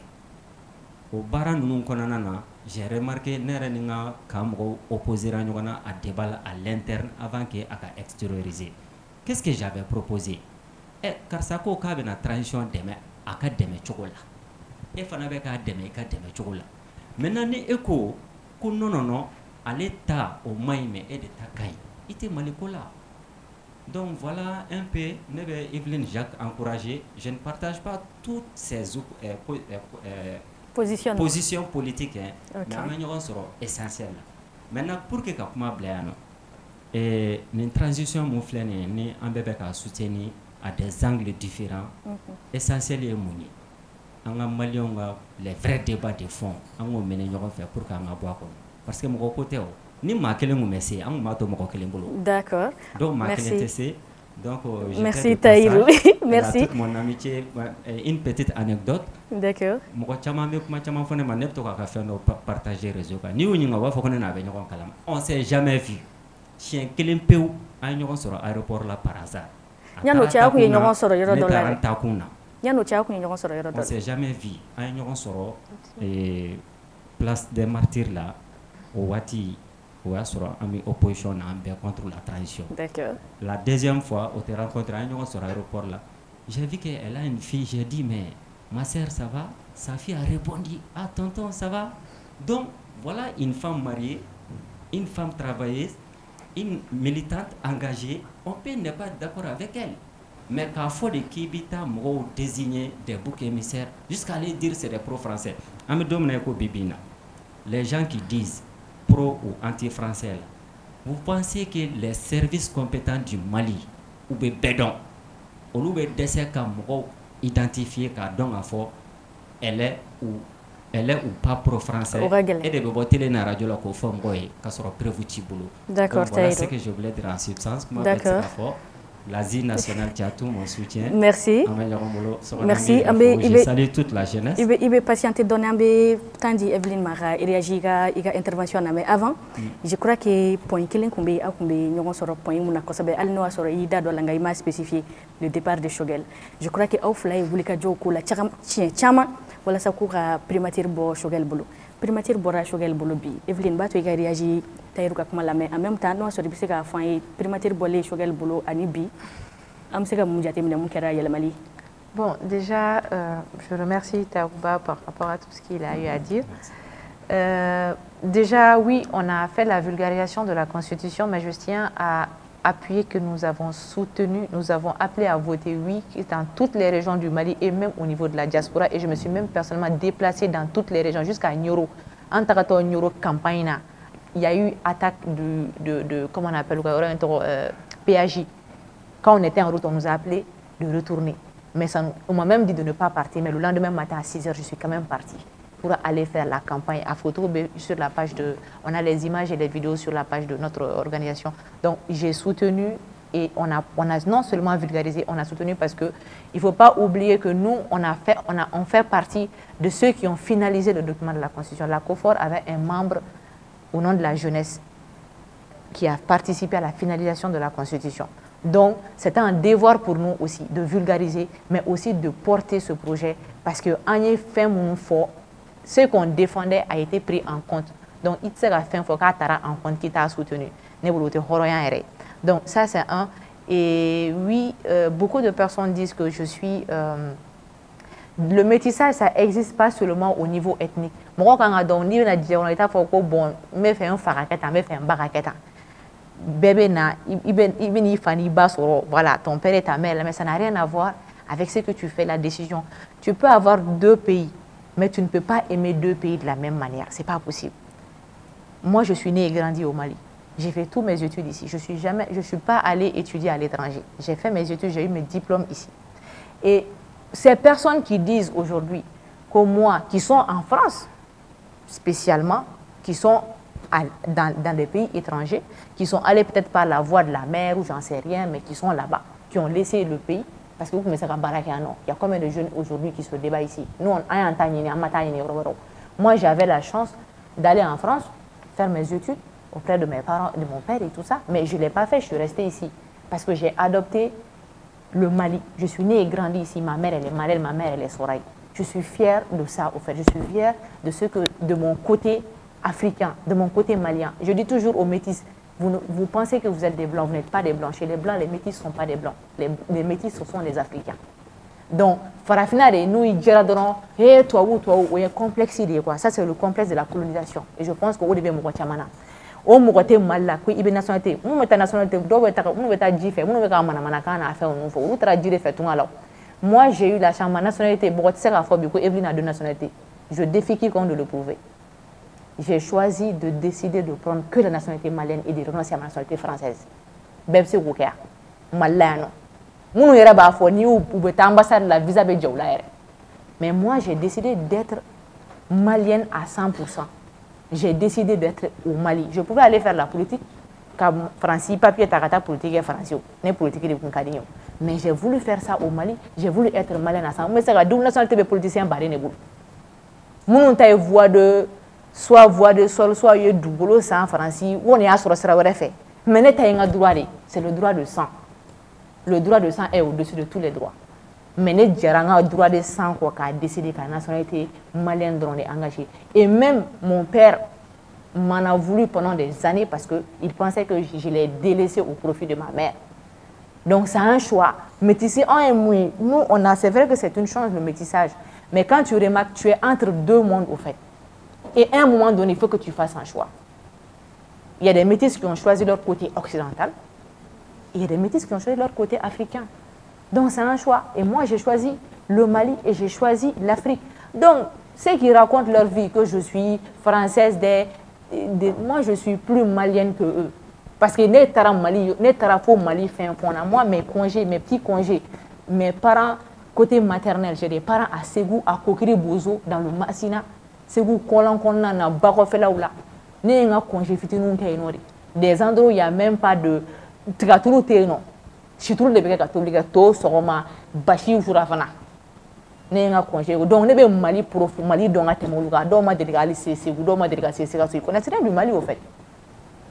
O baara ninnu kɔnɔna na j'ai remarqué ne yɛrɛ ni n ka mɔgɔw opposera ɲɔgɔn na a débat à l'interne avant que a ka extérioriser. Qu'est-ce que j'avais proposé? Karisa ko k'a bɛna transition dɛmɛ a ka dɛmɛ cogo la, e fana bɛ k'a dɛmɛ i ka dɛmɛ cogo la. Maintenant ni e ko non ale ta o maɲi mais e de ta ka ɲi, i tɛ Mali ko la. Donc voilà un peu, ne bɛ Evelyne Jacques encourager. Je ne partage pas toutes ces positions politiques, hein, mais an bɛ ɲɔgɔn sɔrɔ essentiel la. Maintenant pour que ka kuma bila yan nɔ, nin transition mun filɛ nin ye ni an bɛɛ bɛ ka soutenir à des angles différents, essentiel ye mun ye? An ka maliyɛnw ka les vrais débats de fond an k'o mɛnɛ ɲɔgɔn fɛ pour que an ka bɔ a kɔnɔ, parce que mɔgɔ ko tɛ o. Ni maa kelen tun bɛ se an tun b'a to mɔgɔ kelen bolo. D'accord. Donc maa kelen tɛ se. Donc merci Tahirou. Merci. Toute mon amitié, une petite anecdote. D'accord. Mɔgɔ caman bɛ kuma caman fɔ ne ma, ne bɛ to k'a ka fɛn dɔ partager réseau kan. N'i y'u ɲininka u b'a fɔ ko ne n'a bɛ ɲɔgɔn kalama. On s'est jamais vu. Siɲɛ kelen pewu an ye ɲɔgɔn sɔrɔ aéroport la par hasard. Yan'o cɛ aw kun ye ɲɔgɔn sɔrɔ yɔrɔ dɔ la. Ne taara n taakun na. Yan'o cɛ aw kun ye ɲɔgɔn sɔrɔ yɔrɔ dɔ la. On s'est jamais vu. An ye ɲɔgɔn sɔrɔ place des martyrs la o waati. O y'a sɔrɔ an bɛ opposition na an bɛɛ contre la transition. D'accord. La deuxième fois on tɛ rencontré an ye ɲɔgɔn sɔrɔ aéroport la. J'ai vu qu'elle a une fille, j'ai dit mais ma sœur ça va? Sa fille a répondu ah tonton ça va? Donc voilà une femme mariée, une femme travailleuse, une militante engagée, on peut ne pas être d'accord avec elle. Mais k'a fɔ de k'i bɛ taa mɔgɔw désigner des boucs émissaires jusqu'à aller dire c'est des pro-français. An bɛ don min na i ko bi bi in na, les gens qui disent pro ou anti-français là, vous pensez que les services compétents du Mali ou bien Bédon, on nous dessert comme identifier car donc à fort elle est ou pas pro-français et de botter les radio là qu'on fait un boy qui sera prévu boulot. D'accord. Voilà ce que je voulais dire en substance. D'accord. l'Asie nationale, tu as tout mon soutien. Merci. Merci. Je salue toute la jeunesse. Il veut patienter, donner un peu Tandi Evelyne Mara, et réagir à l'intervention. Mais avant, je crois que pour une killing kumbe, à kumbe, nous avons point muna kosabe, al no asoro ida do langa ima spécifié le départ de Choguel. Je crois que au fly voulait que Joko la chama, voilà ça coura primature bo Choguel bolo. Primature bora Choguel bolo bi. Evelyne ba tu réagir. Mais en même temps, nous avons dit que primature bolé Choguel bolo anibi. Bon, déjà, je remercie Tarouba par rapport à tout ce qu'il a eu à dire. Déjà, oui, on a fait la vulgarisation de la Constitution, mais je tiens à appuyer que nous avons soutenu, nous avons appelé à voter oui dans toutes les régions du Mali et même au niveau de la diaspora. Et je me suis même personnellement déplacée dans toutes les régions, jusqu'à Nioro. En Tarato, Nioro, campagne. Il y a eu attaque de comment on appelle, PAJ. Quand on était en route, on nous a appelé de retourner. Mais on m'a même dit de ne pas partir. Mais le lendemain matin à 6 h, je suis quand même partie pour aller faire la campagne à photo sur la page de... On a les images et les vidéos sur la page de notre organisation. Donc j'ai soutenu et on a non seulement vulgarisé, on a soutenu parce qu'il ne faut pas oublier que nous, on fait partie de ceux qui ont finalisé le document de la Constitution. La COFOR avait un membre au nom de la jeunesse qui a participé à la finalisation de la Constitution. Donc, c'était un devoir pour nous aussi de vulgariser, mais aussi de porter ce projet parce que ce qu'on défendait a été pris en compte. Donc, il sera fait en compte qui t'a soutenu. Donc, ça, c'est un. Et oui, beaucoup de personnes disent que je suis... le métissage, ça n'existe pas seulement au niveau ethnique. Moi, quand on dit bébé na voilà, ton père et ta mère, mais ça n'a rien à voir avec ce que tu fais, la décision. Tu peux avoir deux pays, mais tu ne peux pas aimer deux pays de la même manière. Ce n'est pas possible. Moi, je suis née et grandi au Mali. J'ai fait tous mes études ici. Je ne suis pas allée étudier à l'étranger. J'ai fait mes études, j'ai eu mes diplômes ici. Et ces personnes qui disent aujourd'hui que moi, qui sont en France, spécialement, qui sont dans des pays étrangers, qui sont allés peut-être par la voie de la mer ou j'en sais rien, mais qui sont là-bas, qui ont laissé le pays, parce que vous connaissez il y a combien de jeunes aujourd'hui qui se débattent ici. Nous, moi, j'avais la chance d'aller en France, faire mes études auprès de mes parents, de mon père et tout ça, mais je ne l'ai pas fait, je suis restée ici, parce que j'ai adopté le Mali. Je suis née et grandie ici, ma mère elle est Malelle, ma mère elle est Soraï. Je suis fière de ça, au fait. Je suis fière de mon côté africain, de mon côté malien. Je dis toujours aux métis, vous pensez que vous êtes des blancs, vous n'êtes pas des blancs. Chez les blancs, les métis ne sont pas des blancs. Les métis, ce sont les africains. Donc, Farafina, nous, ils disent, hey, toi, il y a un complexe, quoi. Ça, c'est le complexe de la colonisation. Et je pense qu'au début, au Mourate Mala, qui est nationalité, nous mettons nationalité, nous mettons Jifé, nous mettons Manamana, faire un nouveau, nous traduire fait tout alors. Moi, j'ai eu la chance, ma nationalité, Evelyne a deux nationalités. Je défie quiconque de le prouver. J'ai choisi de décider de prendre que la nationalité malienne et de renoncer à ma nationalité française. Bebse Woukia, Malano. Nous n'avons pas fait ni ou ambassade la visa de mais moi, j'ai décidé d'être malienne à 100%. J'ai décidé d'être au Mali. Je pouvais aller faire la politique, comme Francis, papier, tarata, politique et français, n'est politique de Kunkadigno. Mais j'ai voulu faire ça au Mali, j'ai voulu être malienne à 100%. Mais c'est la double nationalité de politicien barré ne boule. Mon taille voix de soit voix de sol, soit yeux du boulot sans Francis, ou on est à ce que fait. Mais n'est droit, c'est le droit de sang. Le droit de sang est au-dessus de tous les droits. Mais ne a droit de sang quoi qu'a décidé que la nationalité malienne est engagée. Et même mon père m'en a voulu pendant des années parce qu'il pensait que je l'ai délaissé au profit de ma mère. Donc c'est un choix. Métisser en et moi, nous c'est vrai que c'est une chance le métissage. Mais quand tu remarques, tu es entre deux mondes au fait. Et à un moment donné, il faut que tu fasses un choix. Il y a des métis qui ont choisi leur côté occidental. Et il y a des métis qui ont choisi leur côté africain. Donc c'est un choix. Et moi, j'ai choisi le Mali et j'ai choisi l'Afrique. Donc, ceux qui racontent leur vie, que je suis française, moi, je suis plus malienne que eux. Parce que Mali fait un point. Moi, mes congés, mes petits congés, mes parents, côté maternel, j'ai des parents à Ségou, à Kokiri Bozo, dans le Massina. Ségou, Kolankona, na Bakofelaoula. Des endroits où il n'y a même pas de Tratounou. situlu de bɛ kɛ ka tobili kɛ to sɔgɔma basi surafana ne ye n ka congé donc ne bɛ Mali Mali dɔn ka tɛmɛ olu kan dɔw ma deli ka hali se Segu dɔw ma deli ka se Sikaso ils connaissent rien du Mali au fait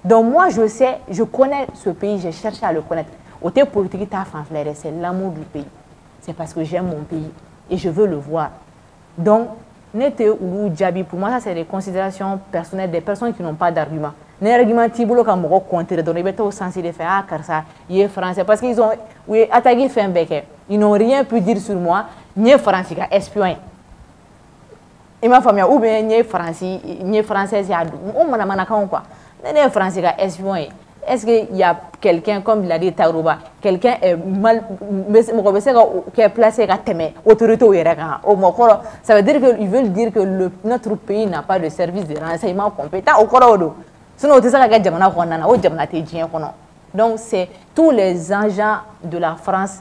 donc moi je sais je connais ce pays j'ai cherché à le connaître o tɛ politique ta fanfɛla yɛrɛ c'est l'amour du pays c'est parce que j'aime mon pays et je veux le voir donc ne tɛ olu jaabi pour moi ça c'est des considérations personnelles des personnes qui n'ont pas d'argument ne argument t'i bolo ka mɔgɔ contrer dɔrɔn i bɛ taa o sens de fɛ ah karisa i ye français parce qu'ils ont u ye attaqué fɛn bɛɛ kɛ ils n'ont rien pu dire sur moi n ye faransi ka espion ye i m'a faamuya ou bien n ye française ye o manamanakanw quoi ne ye faransi ka espion ye est-ce que il y a quelqu'un comme il a dit Tarouba quelqu'un est mal mɔgɔ bɛ se ka kɛ placé ka tɛmɛ autorités yɛrɛ kan o mɔgɔ kɔrɔ ça veut dire que ils veulent dire que notre pays n'a pas de service de renseignement compétent o kɔrɔ o don sinon o tɛ se ka kɛ jamana kɔnɔna na o jamana tɛ diɲɛ kɔnɔ donc c'est tous les agents de la France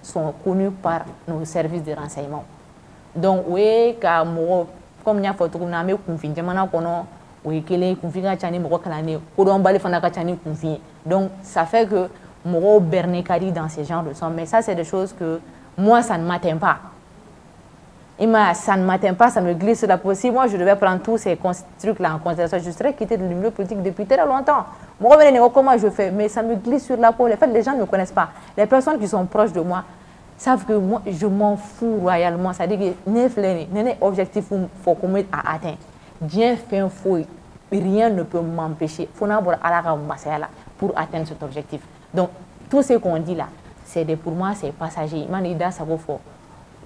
sont connus par nos services de renseignement donc o ye ka mɔgɔ comme n y'a fɔ cogo min na an bɛ kunfin jamana kɔnɔ o ye kelen kunfin ka ca ni mɔgɔ kalannen kodɔnbali fana ka ca ni kunfin ye donc ça fait que mɔgɔw berner ka di dans ce genre de sons mais ça c'est des choses que moi ça ne m'atteint pas ça ne m'atteint pas ça me glisse sur la peau si moi je devais prendre tous ces trucs là en considération je serais quitté du milieu politique depuis très longtemps mɔgɔ bɛ ne nɛgɛ comment je fais mais ça me glisse sur la peau les fait les gens ne me connaissent pas les personnes qui sont proches de moi savent que moi je m'en fous royalement c'est à dire que ne filɛ nin ne objectif faut qu'on mette à atteindre diɲɛ fɛn foyi rien ne peut m'empêcher fo n'a bɔra Ala ka masaya la pour atteindre cet objectif donc tout ce qu'on dit là c'est pour moi c'est passager man i da sago fɔ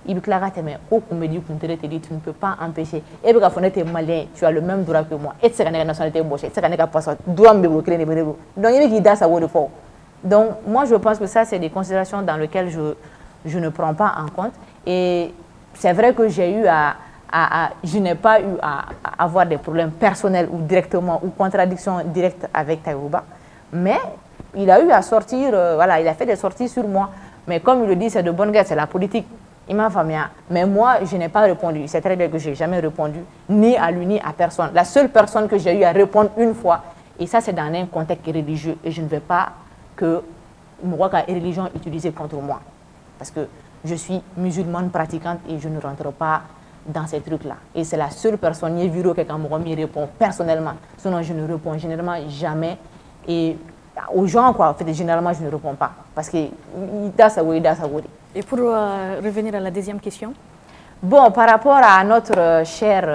i bɛ tila ka tɛmɛ ko kun bɛ di kun tere te di tu ne peux pas empêcher e bɛ ka fɔ ne tɛ malien tu as le même droit que moi e tɛ se ka ne ka nationalité bɔsi e tɛ se ka ne ka passeport droit min bɛ bolo kelen de bɛ ne bolo donc i bɛ k'i da sago de fɔ donc moi je pense que ça c'est des considérations dans lesquelles je ne prends pas en compte et c'est vrai que j'ai eu je n'ai pas eu à avoir des problèmes personnels ou directement ou contradictions directes avec Taïrouba, mais il a eu à sortir, voilà, il a fait des sorties sur moi. Mais comme il le dit, c'est de bonne guerre, c'est la politique. Il m'a famille. Mais moi, je n'ai pas répondu. C'est très bien que je n'ai jamais répondu, ni à lui, ni à personne. La seule personne que j'ai eu à répondre une fois, et ça c'est dans un contexte religieux, et je ne veux pas que la religion soit utilisée contre moi. Parce que je suis musulmane pratiquante et je ne rentre pas dans ces trucs-là. Et c'est la seule personne qui me répond personnellement. Sinon, je ne réponds généralement jamais. Et aux gens, quoi, en fait, généralement, je ne réponds pas. Parce que Et pour revenir à la deuxième question. Bon, par rapport à notre cher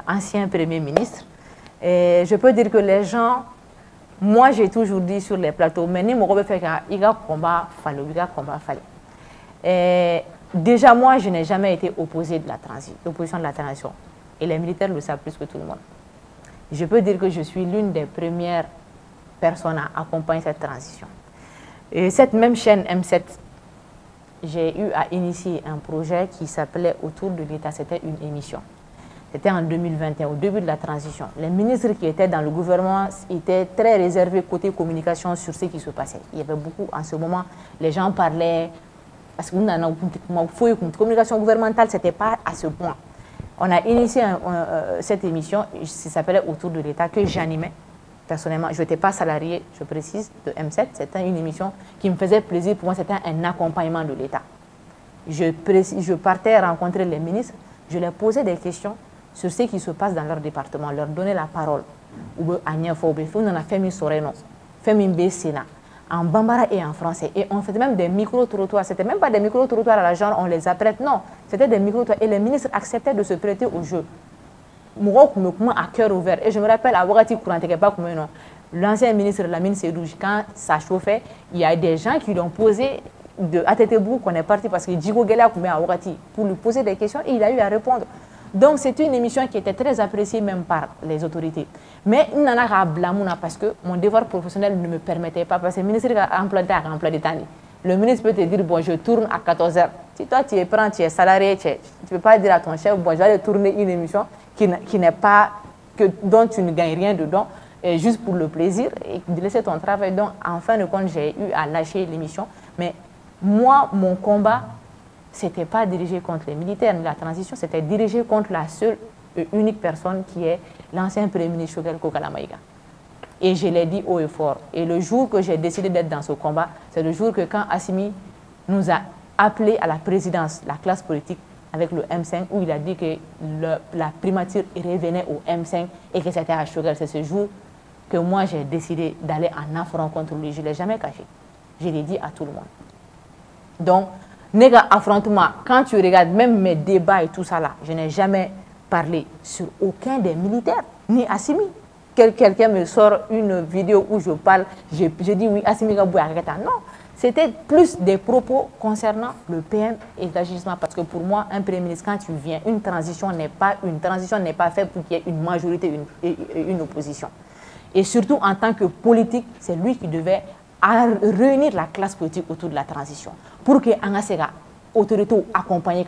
ancien Premier ministre, je peux dire que les gens, moi j'ai toujours dit sur les plateaux, mais ni mon fait qu'il y a combat, déjà, moi, je n'ai jamais été opposé de l'opposition de la transition. Et les militaires le savent plus que tout le monde. Je peux dire que je suis l'une des premières personnes à accompagner cette transition. Et cette même chaîne M7, j'ai eu à initier un projet qui s'appelait Autour de l'État. C'était une émission. C'était en 2021, au début de la transition. Les ministres qui étaient dans le gouvernement étaient très réservés côté communication sur ce qui se passait. Il y avait beaucoup, en ce moment, les gens parlaient... Parce que la communication gouvernementale, ce n'était pas à ce point. On a initié cette émission, ça s'appelait Autour de l'État, que j'animais personnellement. Je n'étais pas salarié, je précise, de M7. C'était une émission qui me faisait plaisir. Pour moi, c'était un accompagnement de l'État. Je partais rencontrer les ministres, je leur posais des questions sur ce qui se passe dans leur département, leur donner la parole. On a fait mis Soreno, fait mis Sénat. En bambara et en français. Et on faisait même des micro-trottoirs. C'était même pas des micro-trottoirs à la genre on les apprête, non. C'était des micro-trottoirs. Et les ministres acceptaient de se prêter au jeu. Moi, à cœur ouvert. Et je me rappelle, à Ouagati l'ancien ministre Lamine Sedouj, quand ça chauffait, il y a des gens qui lui ont posé de Atetebou qu'on est parti parce que Djigo Gela à Ouagati pour lui poser des questions et il a eu à répondre. Donc, c'est une émission qui était très appréciée même par les autorités. Mais il n'en a pas blâmé parce que mon devoir professionnel ne me permettait pas. Parce que le ministre a implanté un emploi d'état. Le ministre peut te dire, bon, je tourne à 14h. Si toi, tu es salarié, tu ne peux pas dire à ton chef, bon, je vais aller tourner une émission qui n'est pas, dont tu ne gagnes rien dedans, juste pour le plaisir et de laisser ton travail. Donc, en fin de compte, j'ai eu à lâcher l'émission. Mais moi, mon combat, ce n'était pas dirigé contre les militaires de la transition, c'était dirigé contre la seule et unique personne qui est l'ancien Premier ministre Choguel Kokalamaïga. Et je l'ai dit haut et fort. Et le jour que j'ai décidé d'être dans ce combat, c'est le jour que quand Assimi nous a appelé à la présidence, la classe politique, avec le M5, où il a dit que la primature revenait au M5 et que c'était à Choguel. C'est ce jour que moi j'ai décidé d'aller en affront contre lui. Je ne l'ai jamais caché. Je l'ai dit à tout le monde. Donc, néga affrontement, quand tu regardes même mes débats et tout ça là, je n'ai jamais parlé sur aucun des militaires, ni Assimi. Quelqu'un me sort une vidéo où je parle, je dis oui, Assimi Gaboué Arreta. Non, c'était plus des propos concernant le PM et l'agissement. Parce que pour moi, un Premier ministre, quand tu viens, une transition n'est pas faite pour qu'il y ait une majorité et une opposition. Et surtout en tant que politique, c'est lui qui devait réunir la classe politique autour de la transition. Pour que l'autorité accompagne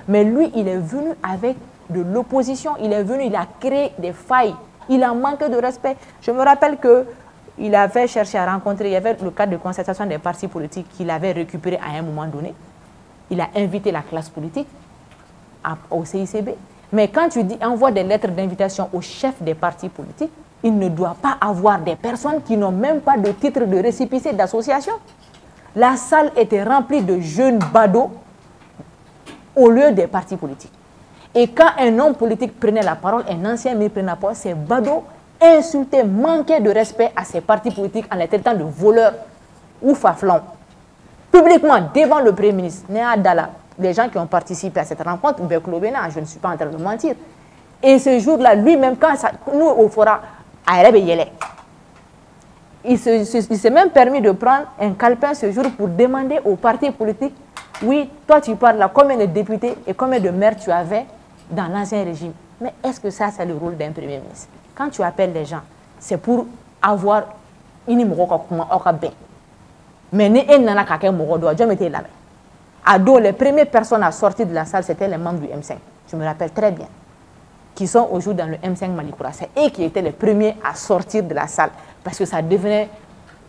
mais lui, il est venu avec de l'opposition, il est venu, il a créé des failles, il a manqué de respect. Je me rappelle qu'il avait cherché à rencontrer, il y avait le cadre de concertation des partis politiques qu'il avait récupéré à un moment donné. Il a invité la classe politique au CICB. Mais quand tu dis envoie des lettres d'invitation aux chefs des partis politiques, il ne doit pas avoir des personnes qui n'ont même pas de titre de récépissé d'association. La salle était remplie de jeunes badauds au lieu des partis politiques. Et quand un homme politique prenait la parole, un ancien ministre prenait la parole, ces badauds insultaient, manquaient de respect à ces partis politiques en les traitant de voleurs ou faflons. Publiquement, devant le Premier ministre, Néa Dala, les gens qui ont participé à cette rencontre, Beklobena, je ne suis pas en train de mentir. Et ce jour-là, lui-même, quand nous, au fora, il s'est même permis de prendre un calepin ce jour pour demander aux partis politiques, oui, toi tu parles là, combien de députés et combien de maires tu avais dans l'ancien régime. Mais est-ce que ça, c'est le rôle d'un Premier ministre? Quand tu appelles les gens, c'est pour avoir une mais les premières personnes à sortir de la salle, c'était les membres du M5. Je me rappelle très bien. Qui sont aujourd'hui dans le M5 Malikoura. C'est eux qui étaient les premiers à sortir de la salle parce que ça devenait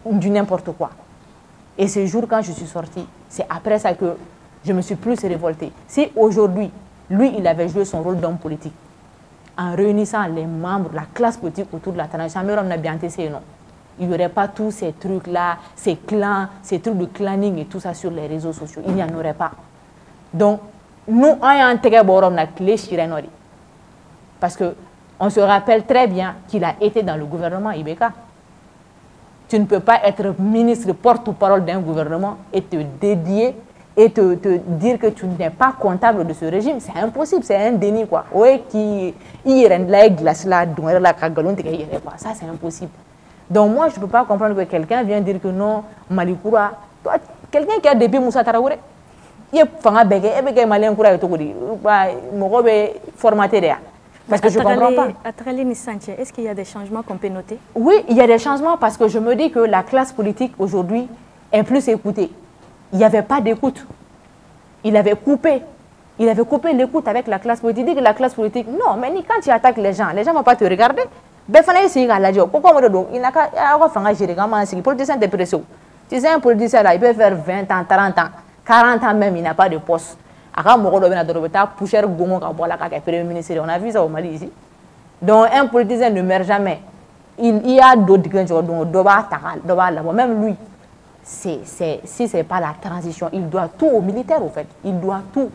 du n'importe quoi. Et ce jour, quand je suis sortie, c'est après ça que je me suis plus révoltée. Si aujourd'hui, lui, il avait joué son rôle d'homme politique en réunissant les membres, la classe politique autour de la transition, il n'y aurait pas tous ces trucs-là, ces clans, ces trucs de clanning et tout ça sur les réseaux sociaux. Il n'y en aurait pas. Donc, nous, on a un clé chirenori. Parce qu'on se rappelle très bien qu'il a été dans le gouvernement Ibeka. Tu ne peux pas être ministre porte-parole d'un gouvernement et te dédier et te dire que tu n'es pas comptable de ce régime. C'est impossible, c'est un déni, quoi. Ça, c'est impossible. Donc moi, je ne peux pas comprendre que quelqu'un vient dire que non, Malikoura, quelqu'un qui a depuis Moussa Traoré, il est formaté. Parce que je ne comprends pas. Est-ce qu'il y a des changements qu'on peut noter? Oui, il y a des changements parce que je me dis que la classe politique aujourd'hui est plus écoutée. Il n'y avait pas d'écoute. Il avait coupé l'écoute avec la classe politique. Il dit que la classe politique, non, mais quand tu attaques les gens ne vont pas te regarder. Tu sais, un politicien là, il peut faire 20 ans, 30 ans, 40 ans même, il n'a pas de poste. On a vu ça au Mali ici. Donc un politicien ne meurt jamais. Il y a d'autres qui même lui, si ce n'est pas la transition, il doit tout aux militaires au fait. Il doit tout.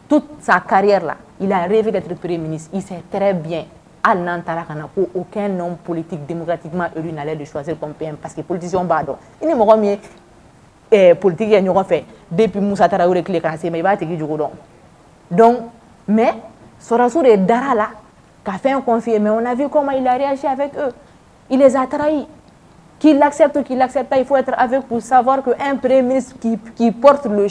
Toute sa carrière là, il a rêvé d'être Premier ministre. Il sait très bien. Aucun homme politique démocratiquement élu n'allait le choisir comme PM parce que les politiciens ont bado. Il n'est pas mieux politique qui a fait depuis Moussa Traoré qui est mais il va te dire donc, mais Sorasour et Dara là, qui a fait un confié, mais on a vu comment il a réagi avec eux. Il les a trahis. Qu'il l'accepte ou qu'il l'accepte pas, il faut être avec pour savoir qu'un Premier ministre qui porte le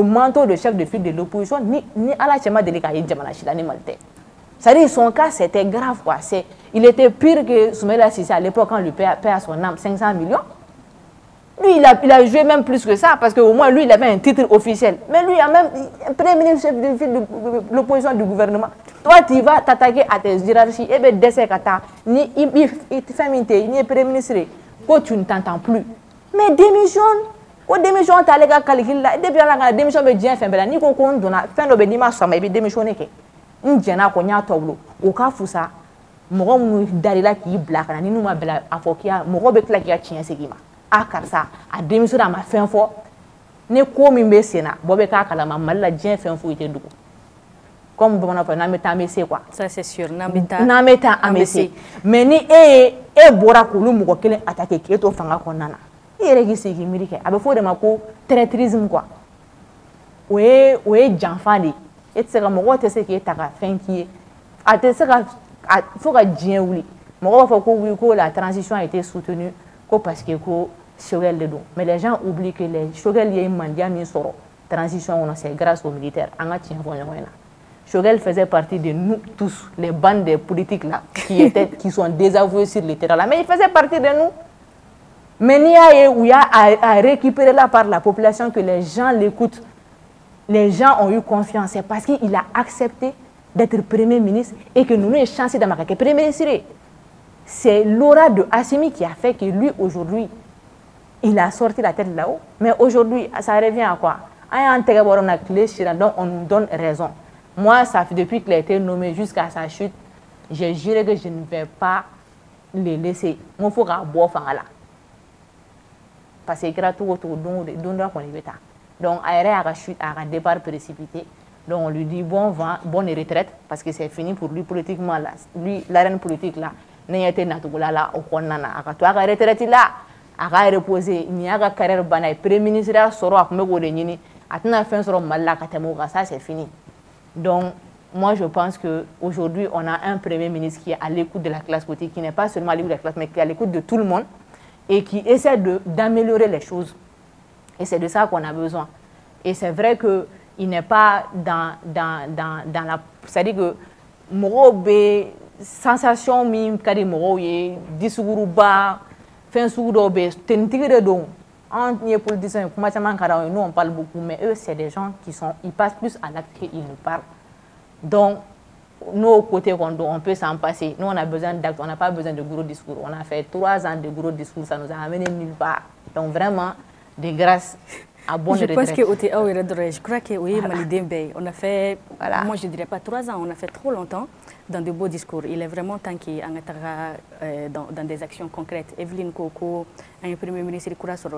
manteau de chef de file de l'opposition, ni à la chema de l'Écaïd Djamanachida, ni Malte. C'est-à-dire son cas, c'était grave, quoi. Il était pire que Soumaïla Sissi à l'époque quand lui paie à son âme 500 millions. Lui, il a joué même plus que ça, parce qu'au moins, lui, il avait un titre officiel. Mais lui, il a même un Premier ministre chef de l'opposition du gouvernement. Toi, tu vas t'attaquer à tes hiérarchies. Et bien, ni Premier ministre, que tu ne t'entends plus. Mais démissionne. Quand démissionne, tu as les gars calculés là. Depuis la démission, tu as fait un ni qu'on donne fin de dimanche, mais démissionner. N'jana ko nya tawlo o ka fusa mɔgɔ minnu darila k'i bila ka na ni n'u ma bila a fɔ mɔgɔ bɛ tila k'i ka tiɲɛ segin i ma a karisa a denmuso a ma fɛn fɔ ne ko min bɛ sen na bɔ bɛ k'a kalama Mali la diɲɛ fɛn foyi tɛ dogo comme bamananw fɔ n'an bɛ taa an bɛ se quoi ça c'est sûr n'an bɛ taa an bɛ se mais ni e bɔra k'olu mɔgɔ kelen attaquer k'e to fanga kɔnɔna na i yɛrɛ k'i sigi k'i miiri kɛ a bɛ fɔ o de ma ko traîtrisme quoi o ye janfa de ye e tɛ se ka mɔgɔ tɛ se k'e ta ka fɛn k'i ye a tɛ se ka fo ka diɲɛ wuli mɔgɔ b'a fɔ ko oui ko la transition a été soutenue ko parce que ko Choguel de don mais les gens oublient que Choguel ye mandiya min sɔrɔ transition kɔnɔ c'est grâce aux militaires an ka tiɲɛ fɔ ɲɔgɔn ɲɛna Choguel faisait partie de nous tous les bandes des politiques là qui sont désavoués sur le terrain là mais il faisait partie de nous mais n'i y'a ye u y'a récupéré là par la population que les gens l'écoutent les gens ont eu confiance c'est parce qu'il a accepté d'être premier ministre et que nous avons chancé d'avoir été premier ministre. C'est l'aura de Assimi qui a fait que lui, aujourd'hui, il a sorti la tête là-haut. Mais aujourd'hui, ça revient à quoi? Donc on nous donne raison. Moi, ça fait depuis qu'il a été nommé jusqu'à sa chute, j'ai juré que je ne vais pas le laisser. Il faut qu'il boive là. Parce qu'il y a tout autour de donc, il y a une chute, un départ précipité. Donc on lui dit bon vent, bonne retraite, parce que c'est fini pour lui politiquement là. Lui, l'arène politique là, n'a été naturelle là, au Konana. À toi, la retraite là, à reposer, il y a une carrière banale. Premier ministre sera à me goûter, à tenir fin sur mal là, ça c'est fini. Donc moi je pense que aujourd'hui on a un premier ministre qui est à l'écoute de la classe politique, qui n'est pas seulement à l'écoute de la classe, mais qui est à l'écoute de tout le monde et qui essaie d'améliorer les choses. Et c'est de ça qu'on a besoin. Et c'est vrai que il n'est pas dans la... C'est-à-dire que mɔgɔw bɛ sensation min ka di mɔgɔw ye discours ba fɛn sugu dɔw bɛ yen tenitigi de don anw ye politiciens ye kuma caman ka d'anw ye nous on parle beaucoup mais eux c'est des gens qui sont ils passent plus à l'acte qu'ils ne parlent donc nous côté on peut s'en passer nous on a besoin d'actes on n'a pas besoin de gros discours on a fait 3 ans de gros discours ça nous a amené nulle part donc vraiment de grâce. Je pense que je crois que oui, on a fait, moi je ne dirais pas 3 ans, on a fait trop longtemps dans de beaux discours. Il est vraiment temps qu'il y ait dans des actions concrètes. Evelyne Koko, un premier ministre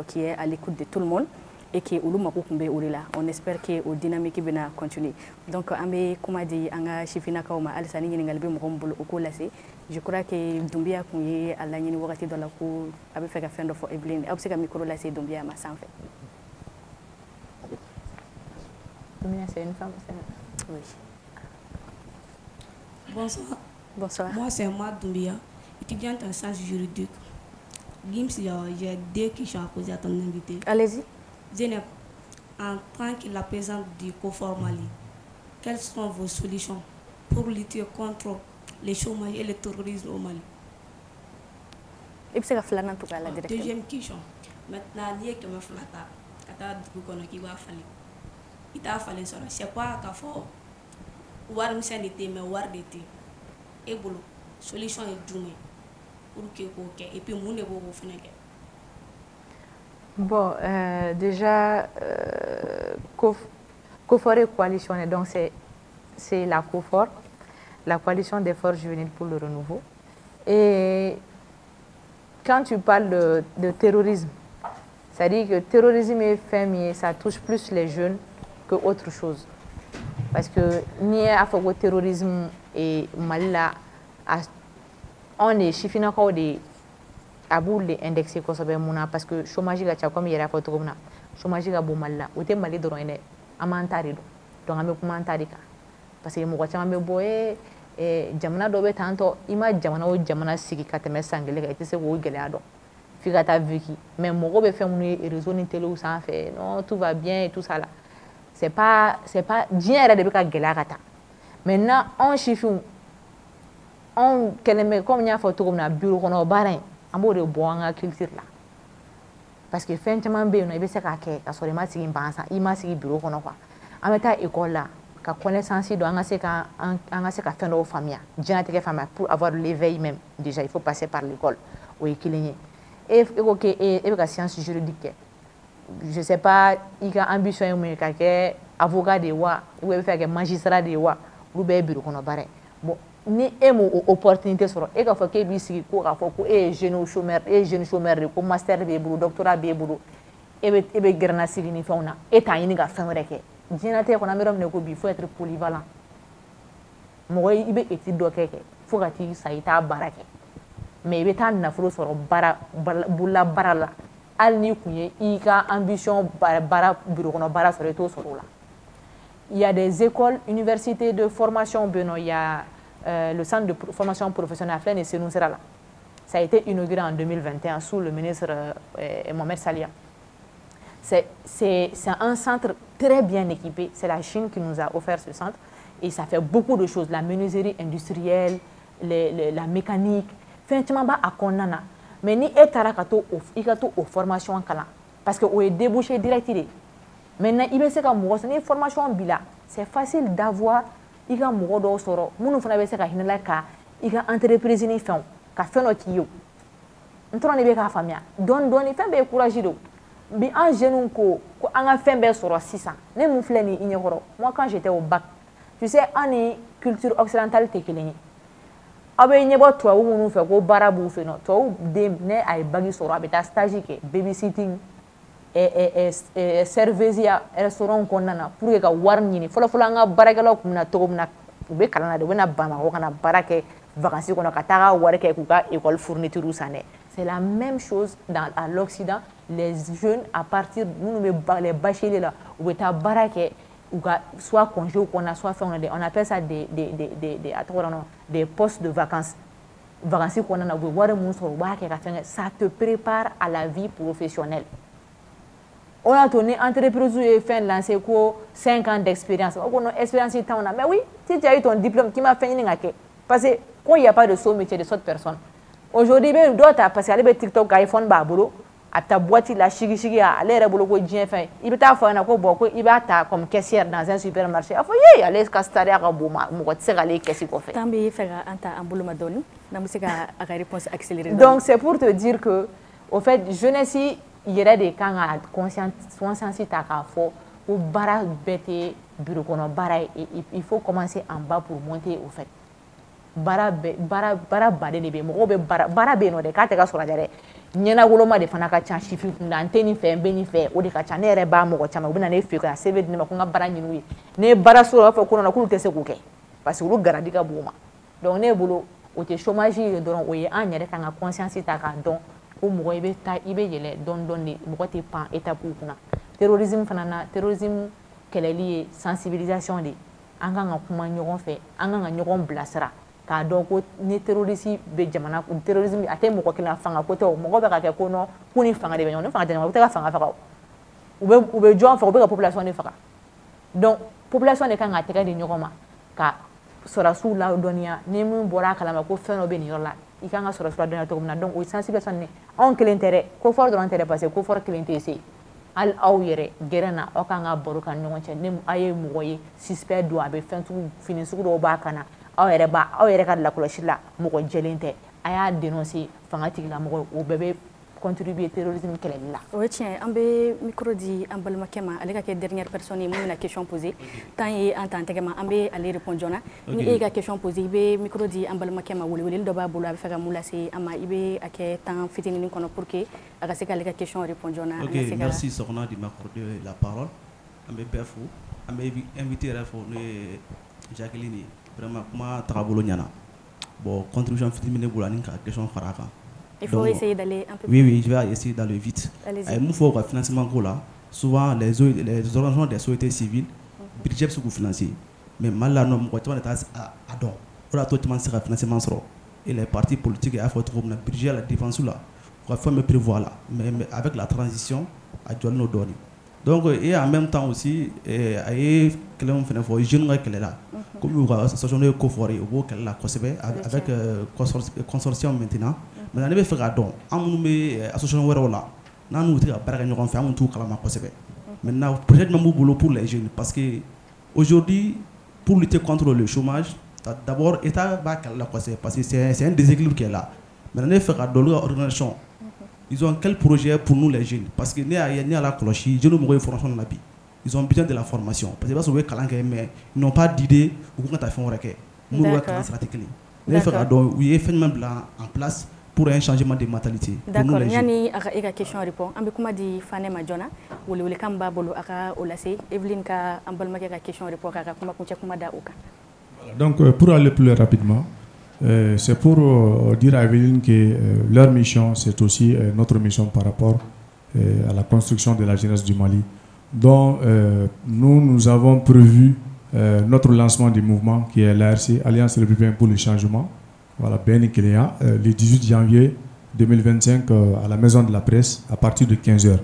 qui est à l'écoute de tout le monde et qui est on espère que la dynamique va continuer. Donc, comme a dit, je crois que Doumbia est à la Université de la Cour avec fait fin de Evelyne. Et que micro là c'est Doumbia ma sans fait. C'est une femme. Oui. Bonsoir. Bonsoir. Moi, c'est Omar Doumbia, étudiante en sciences juridiques. Gims, j'ai 2 questions à poser à ton invité. Allez-y. Zeynep, en tant que la présidente du COFOR Mali, quelles sont vos solutions pour lutter contre le chômage et le terrorisme au Mali? Deuxième question. Maintenant, il y a que me flata. Il t'a fallu ça. C'est pas qu'à faire war misalité mais war d'été. Et bolo solution est dûme pour que et puis mon ebo finir. Bon, déjà COFOR et coalition donc c'est la COFOR, la coalition des forces juvéniles pour le renouveau. Et quand tu parles de terrorisme, c'est-à-dire que terrorisme et famille, ça touche plus les jeunes que autre chose. Parce que ni à faire terrorisme et Mali là, on est chiffres de abou les indexés parce que chômage est comme il y a fait tout chômage est bon Mali là, ou t'es Mali de loin amantari donc on commentaire parce que moi quand on boye jamana dobe tanto ima jamana o jamana sigi kateme sangele ka itse ko gele ado figata viki mais moi be faire mon réseau ni télé ou ça fait non tout va bien et tout ça là. C'est pas bien de ka gela kata maintenant on chiffre on keleme comme nya photo comme na bureau kono barin amo de boanga culture là parce que fin tellement be no ibe se ka ke ka so ma sigi bansa ima sigi bureau kono quoi en même temps école là ka connaissance do anga se ka fin de famille génétique famille pour avoir l'éveil même déjà il faut passer par l'école ou équilibre et OK et ka science juridique je sais pas il a ambition mais avocat de wa ou faire magistrat de wa ou be bureau kono bare bon ni e m'o opportunité sɔrɔ e k'a fɔ k'e b'i sigi ko k'a fɔ ko e ye jeune chômeur de ko master b'e bolo doctorat b'e bolo e bɛ gɛrɛ na sigi ni fɛnw na e t'a ɲini ka fɛn wɛrɛ kɛ diɲɛlatigɛ kɔnɔ an bɛ yɔrɔ min na ko bi il faut être polyvalent mɔgɔ i bɛ étude dɔ kɛ fo ka t'i sa i t'a baara kɛ mais i bɛ taa nafolo sɔrɔ bolola baara la hali n'i kun ye i ka ambition baara bureau kɔnɔ baara sɔrɔ i t'o sɔrɔ o la. Il y a des écoles, universités de formation, il y a le centre de formation professionnelle à Senou-Serala. Ça a été inauguré en 2021 sous le ministre Mohamed Salia. C'est un centre très bien équipé. C'est la Chine qui nous a offert ce centre. Et ça fait beaucoup de choses. La menuiserie industrielle, la mécanique. Finalement, à Konana. Mais ni etara aux formations en Kala. Parce que on est débouché direct. Maintenant, il y a une formation bila. C'est facile d'avoir une formation. Nous avons une entreprise ni fait ka fɛn dɔ k'i ye n tora ne bɛ k'a faamuya dɔɔni dɔɔni fɛn bɛɛ ye courage de bi an jeunes ko an ka fɛn bɛɛ sɔrɔ sisan ne mun filɛ nin i ɲɛkɔrɔ moi quand j'étais au bac tu sais an ni culture occidentale tɛ kelen ye aw bɛ ɲɛbɔ tubabu minnu fɛ ko baara b'u fɛ yen nɔ tubabu den ne a ye bac sɔrɔ a bɛ taa stage kɛ babysitting servesia restaurant kɔnɔna na pour que ka wari ɲini fɔlɔ-fɔlɔ an ka baarakɛlaw tun bɛ na cogo min na u bɛ kalan na de u bɛ na Bamakɔ ka na baara kɛ vacances kɔnɔ ka taa wari kɛ k'u ka école fourniture san dɛ c'est la même chose à l'Occident les jeunes à partir minnu bɛ les bacheliers la u bɛ taa baara kɛ u ka soit congé kɔnɔna soit fɛnw na on appelle ça des postes de vacances kɔnɔna na u bɛ wari mun sɔrɔ u b'a kɛ ka fɛn kɛ ça te prépare à la vie professionnelle. On a tourné entreprise et fait lancer quoi 5 ans d'expérience. On a expérience ici on a. Mais oui, si tu as eu ton diplôme, qui m'a fait une ngake. Parce que quand il n'y a pas de saut métier de cette personne. Aujourd'hui, ben d'autres parce qu'il y a des TikTok, iPhone, babolo, à ta boîte la chigi à l'air boulot quoi bien fait. Il peut t'avoir un quoi beaucoup, il va ta comme caissière dans un supermarché. Ah faut y aller castarer à bouma, moi tu sais aller qu'est-ce qu'il fait. Tambi faire anta ambulo madoni, na musique à réponse accélérée. Donc c'est pour te dire que au fait jeunesse il y a des cas à conscience ta k'a fɔ ko baara bɛɛ tɛ bureau kɔnɔ baara ye il faut commencer en bas pour monter au fait baara baden de bɛ yen mɔgɔw bɛ baara bɛ yen nɔ dɛ k'a tɛ ka sɔrɔ dɛ ɲɛnawoloma de fana ka ca sifin kunda n tɛ nin fɛ n bɛ nin fɛ o de ka ca ne yɛrɛ b'a mɔgɔ caman u bɛ na ne fɛ ka CV di ne ma ko n ka baara ɲini u ye ne ye baara sɔrɔ u b'a fɔ ko non k'olu tɛ se k'o kɛ parce que olu garadi ka bon u ma donc ne bolo o tɛ chômage ye dɔrɔn o ye an yɛrɛ kan ka conscience ta k'a dɔn ko mɔgɔ i bɛ taa i bɛ yɛlɛ dɔɔni dɔɔni de mɔgɔ tɛ pan étape kunna terrorisme fana na terrorisme kɛlɛli ye sensibilisation de an kan ka kuma ɲɔgɔn fɛ an kan ka ɲɔgɔn bilasira k'a dɔn ko ni terrorisme bɛ jamana terrorisme a tɛ mɔgɔ kelen fanga ko tɛ o mɔgɔ bɛ ka kɛ ko non k'u ni fanga de bɛ ɲɔgɔn ni fanga tɛ ɲɔgɔn u tɛ ka fanga faga o u bɛ jɔn faga u bɛ ka population de faga donc population de kan ka tɛgɛ di ɲɔgɔn ma ka sɔrɔsiw ladɔnniya ni min bɔra a kalama ko fɛn dɔ bɛ nin yɔrɔ la i kan ka sɔrɔsiw ladɔnniya cogo min na donc o ye sensibilisation de anw kelen tɛ dɛ ko fɔlɔ dɔrɔn tɛ dɛ parce que ko fɔlɔ kelen tɛ se hali aw yɛrɛ gɛrɛ na aw kan ka baro kan ɲɔgɔn cɛ ni aw ye mɔgɔ ye suspect don a bɛ fɛn sugu fini sugu dɔw b'a kan na aw yɛrɛ ka lakɔlɔsi la mɔgɔ jɛlen tɛ a y'a dénoncer fanga tigilamɔgɔ o bɛɛ bɛ contribuer terrorisme kɛlɛli la. O ye tiɲɛ an bɛ micro di an balimakɛ ma ale ka kɛ dernière personne ye mun bɛna question poser temps ye an t'an tɛgɛ ma an bɛ ale répondre joona ni e ka question poser i bɛ micro di an balimakɛ ma weleweleli dɔ b'a bolo a bɛ fɛ ka mun lase an ma i bɛ a kɛ temps fitinin kɔnɔ pour que a ka se k'ale ka question répondre joona. Ok merci Sokona de m'accorder la parole an bɛ bɛɛ fo an bɛ invité yɛrɛ fo n'o ye Jacqueline ye vraiment kuma tagabolo ɲɛna bon contribution fitinin bɛ ne bolo ani ka question fara a kan. Il faut essayer d'aller un peu plus vite. Oui, je vais essayer d'aller vite. Il faut que le financement, souvent les organisations des sociétés civiles, le budget est financé. Mais malheureusement, on est à don. On a tout le financement. Et les partis politiques, il faut trouver le budget, la défense, il faut me prévoir là. Mais avec la transition, à nous donner. Donc, et en même temps aussi, il y a des jeunes qui sont là. Comme l'association de Koforé, avec consortium maintenant. Mais ne bɛ fɛ k'a dɔn an minnu bɛ association wɛrɛw la n'an n'u tɛ ka baara kɛ ɲɔgɔn fɛ an t'u kalama kosɛbɛ maintenant projet jumɛn b'u bolo pour les jeunes parce que aujourd'hui pour lutter contre le chômage d'abord État b'a kɛlɛ la kosɛbɛ parce que c'est un déséquilibre qui est là maintenant ne bɛ fɛ ka dɔn olu ka organisation ils ont quel projet pour nous les jeunes parce que ne y'a la kɔlɔsi jeunes mɔgɔw ye formation na bi ils ont besoin de la formation parce que i b'a sɔrɔ u bɛ kalan kɛ mais ils n'ont pas d'idée u k'u ka taa fɛn wɛrɛ kɛ Nous avons stratégie. Nous avons en place pour un changement de mentalité. D'accord. Yani aka question répond. Ambe kuma di Fane Majona wole kamba bolo aka olase Evelyne ka ambal make ka question répond aka kuma kuncha kuma da uka. Donc pour aller plus rapidement, c'est pour dire à Evelyne que leur mission c'est aussi notre mission par rapport à la construction de la jeunesse du Mali. Donc nous avons prévu notre lancement du mouvement qui est l'ARC, Alliance républicaine pour le changement. Voilà, Béni Kéléa, le 18 janvier 2025 à la Maison de la Presse à partir de 15h.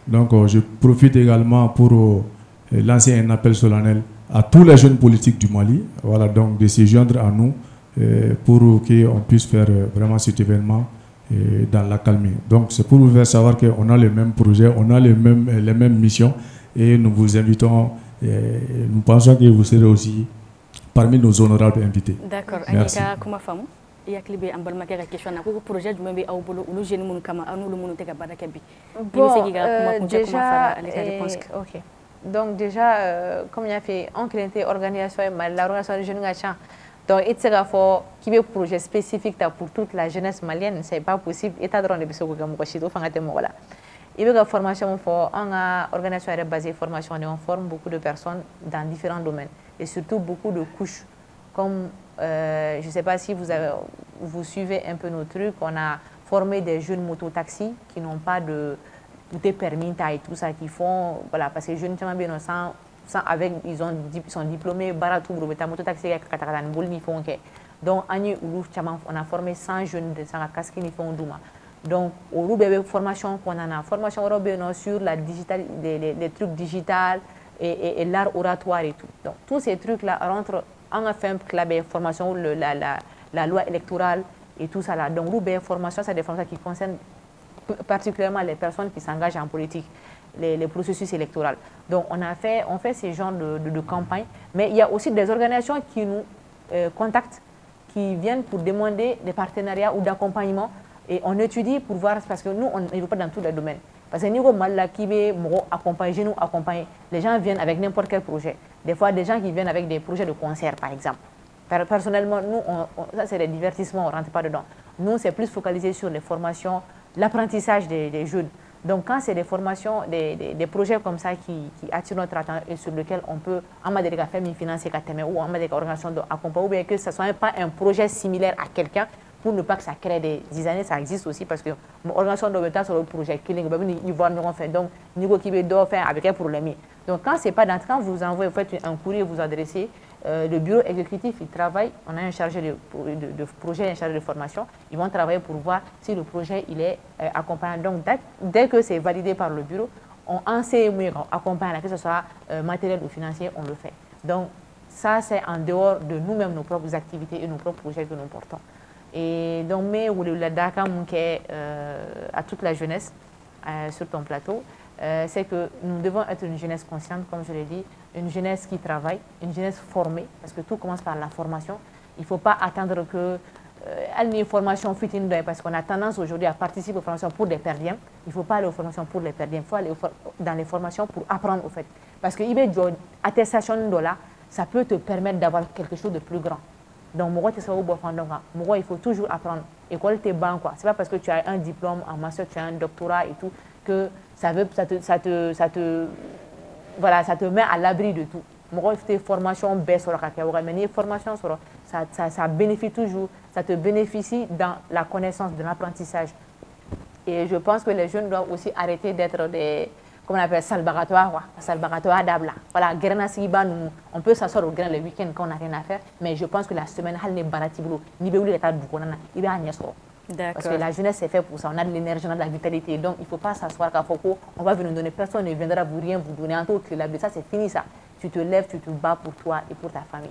Donc je profite également pour lancer un appel solennel à tous les jeunes politiques du Mali, voilà, donc de se joindre à nous pour qu'on puisse faire vraiment cet événement dans la calmie. Donc c'est pour vous faire savoir qu'on a les mêmes projets, on a les mêmes missions et nous vous invitons, nous pensons que vous serez aussi parmi nos honorables invités. D'accord. Merci. Yaklibe ambal makera question na ko projet du membe aw bolo ulu jeune mun kama anu lu mun tega baraka bi bon déjà ok donc déjà comme il a fait on crée organisation l'organisation des jeunes gacha donc il sera fort qui veut projet spécifique pour toute la jeunesse malienne c'est pas possible état de rendre biso ko gam ko chido fangate mo wala il veut que formation fort on a organisation basée formation et on forme beaucoup de personnes dans différents domaines et surtout beaucoup de couches comme je ne sais pas si vous suivez un peu nos trucs. On a formé des jeunes mototaxis qui n'ont pas de permis et tout ça, qui font, voilà, parce que les jeunes sans avec, ils sont diplômés, baratou, mototaxi, donc, on a formé 100 jeunes de Sangakas qui font Douma. Donc, au Loubé, formation qu'on a, formation sur la digital, les trucs digitales et l'art oratoire et tout. Donc, tous ces trucs-là rentrent. On a fait un club de formation, la loi électorale et tout ça là. Donc, les formations, c'est des formations qui concernent particulièrement les personnes qui s'engagent en politique, les processus électoraux. Donc, on fait ces genres de campagnes. Mais il y a aussi des organisations qui nous contactent, qui viennent pour demander des partenariats ou d'accompagnement. Et on étudie pour voir, parce que nous, on ne va pas dans tous les domaines. Parce que niveau mal qui veut accompagner, nous accompagner, les gens viennent avec n'importe quel projet. Des fois, des gens qui viennent avec des projets de concert, par exemple. Personnellement, nous, ça c'est des divertissements, on ne rentre pas dedans. Nous, c'est plus focalisé sur les formations, l'apprentissage des jeunes. Donc, quand c'est des formations, des projets comme ça qui attirent notre attention et sur lesquels on peut, en matière de faire financer ou en matière d'organisation d'accompagnement, ou bien que ce ne soit pas un projet similaire à quelqu'un, pour ne pas que ça crée des années, ça existe aussi parce que l'organisation de l'État sur le projet Killing, ils vont nous faire donc niveau qui veut faire avec un problème. Donc quand c'est pas dans quand vous envoyez, vous faites un courrier, vous adressez, le bureau exécutif il travaille, on a un chargé de projet, un chargé de formation, ils vont travailler pour voir si le projet il est accompagné. Donc dès que c'est validé par le bureau, on enseigne mieux, on accompagne, que ce soit matériel ou financier, on le fait. Donc ça c'est en dehors de nous-mêmes, nos propres activités et nos propres projets que nous portons. Et donc, mais le Dakar à toute la jeunesse sur ton plateau, c'est que nous devons être une jeunesse consciente, comme je l'ai dit, une jeunesse qui travaille, une jeunesse formée, parce que tout commence par la formation. Il ne faut pas attendre que elle ait une formation fitine, parce qu'on a tendance aujourd'hui à participer aux formations pour des perdiens. Il ne faut pas aller aux formations pour les perdiens, il faut aller dans les formations pour apprendre au fait. Parce que l'attestation de là, ça peut te permettre d'avoir quelque chose de plus grand. Donc, il faut toujours apprendre. École, t'es bon, quoi. C'est pas parce que tu as un diplôme en master, tu as un doctorat et tout, que ça te met à l'abri de tout. Il faut des formations baisse sur la mais les formations ça bénéficie toujours, ça te bénéficie dans la connaissance, de l'apprentissage. Et je pense que les jeunes doivent aussi arrêter d'être des, comment on appelle, salbaratoire d'abla. Voilà, on peut s'asseoir au grain le week-end quand on n'a rien à faire, mais je pense que la semaine, parce que la jeunesse c'est fait pour ça, on a de l'énergie, on a de la vitalité, donc il ne faut pas s'asseoir qu'à Foko, on va venir donner, personne ne viendra vous rien vous donner, en tout cas, ça c'est fini ça. Tu te lèves, tu te bats pour toi et pour ta famille.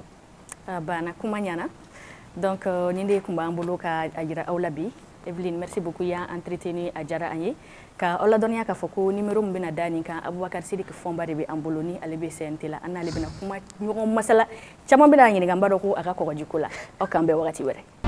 Donc, Ninde Kumba Ambolo ka ajira Aulabi. Evelyne, merci beaucoup. Il y a entretenu à Djara Anye. Ka Ola Donia ka Foko, numéro mbena dani ka Aboubacar Sidik Fomba de Amboloni, Alebe Sentela, Anna Lebena Kuma, Masala, Chamambela Yen Gambaro, Akako Jukula, Okambe Wati Were.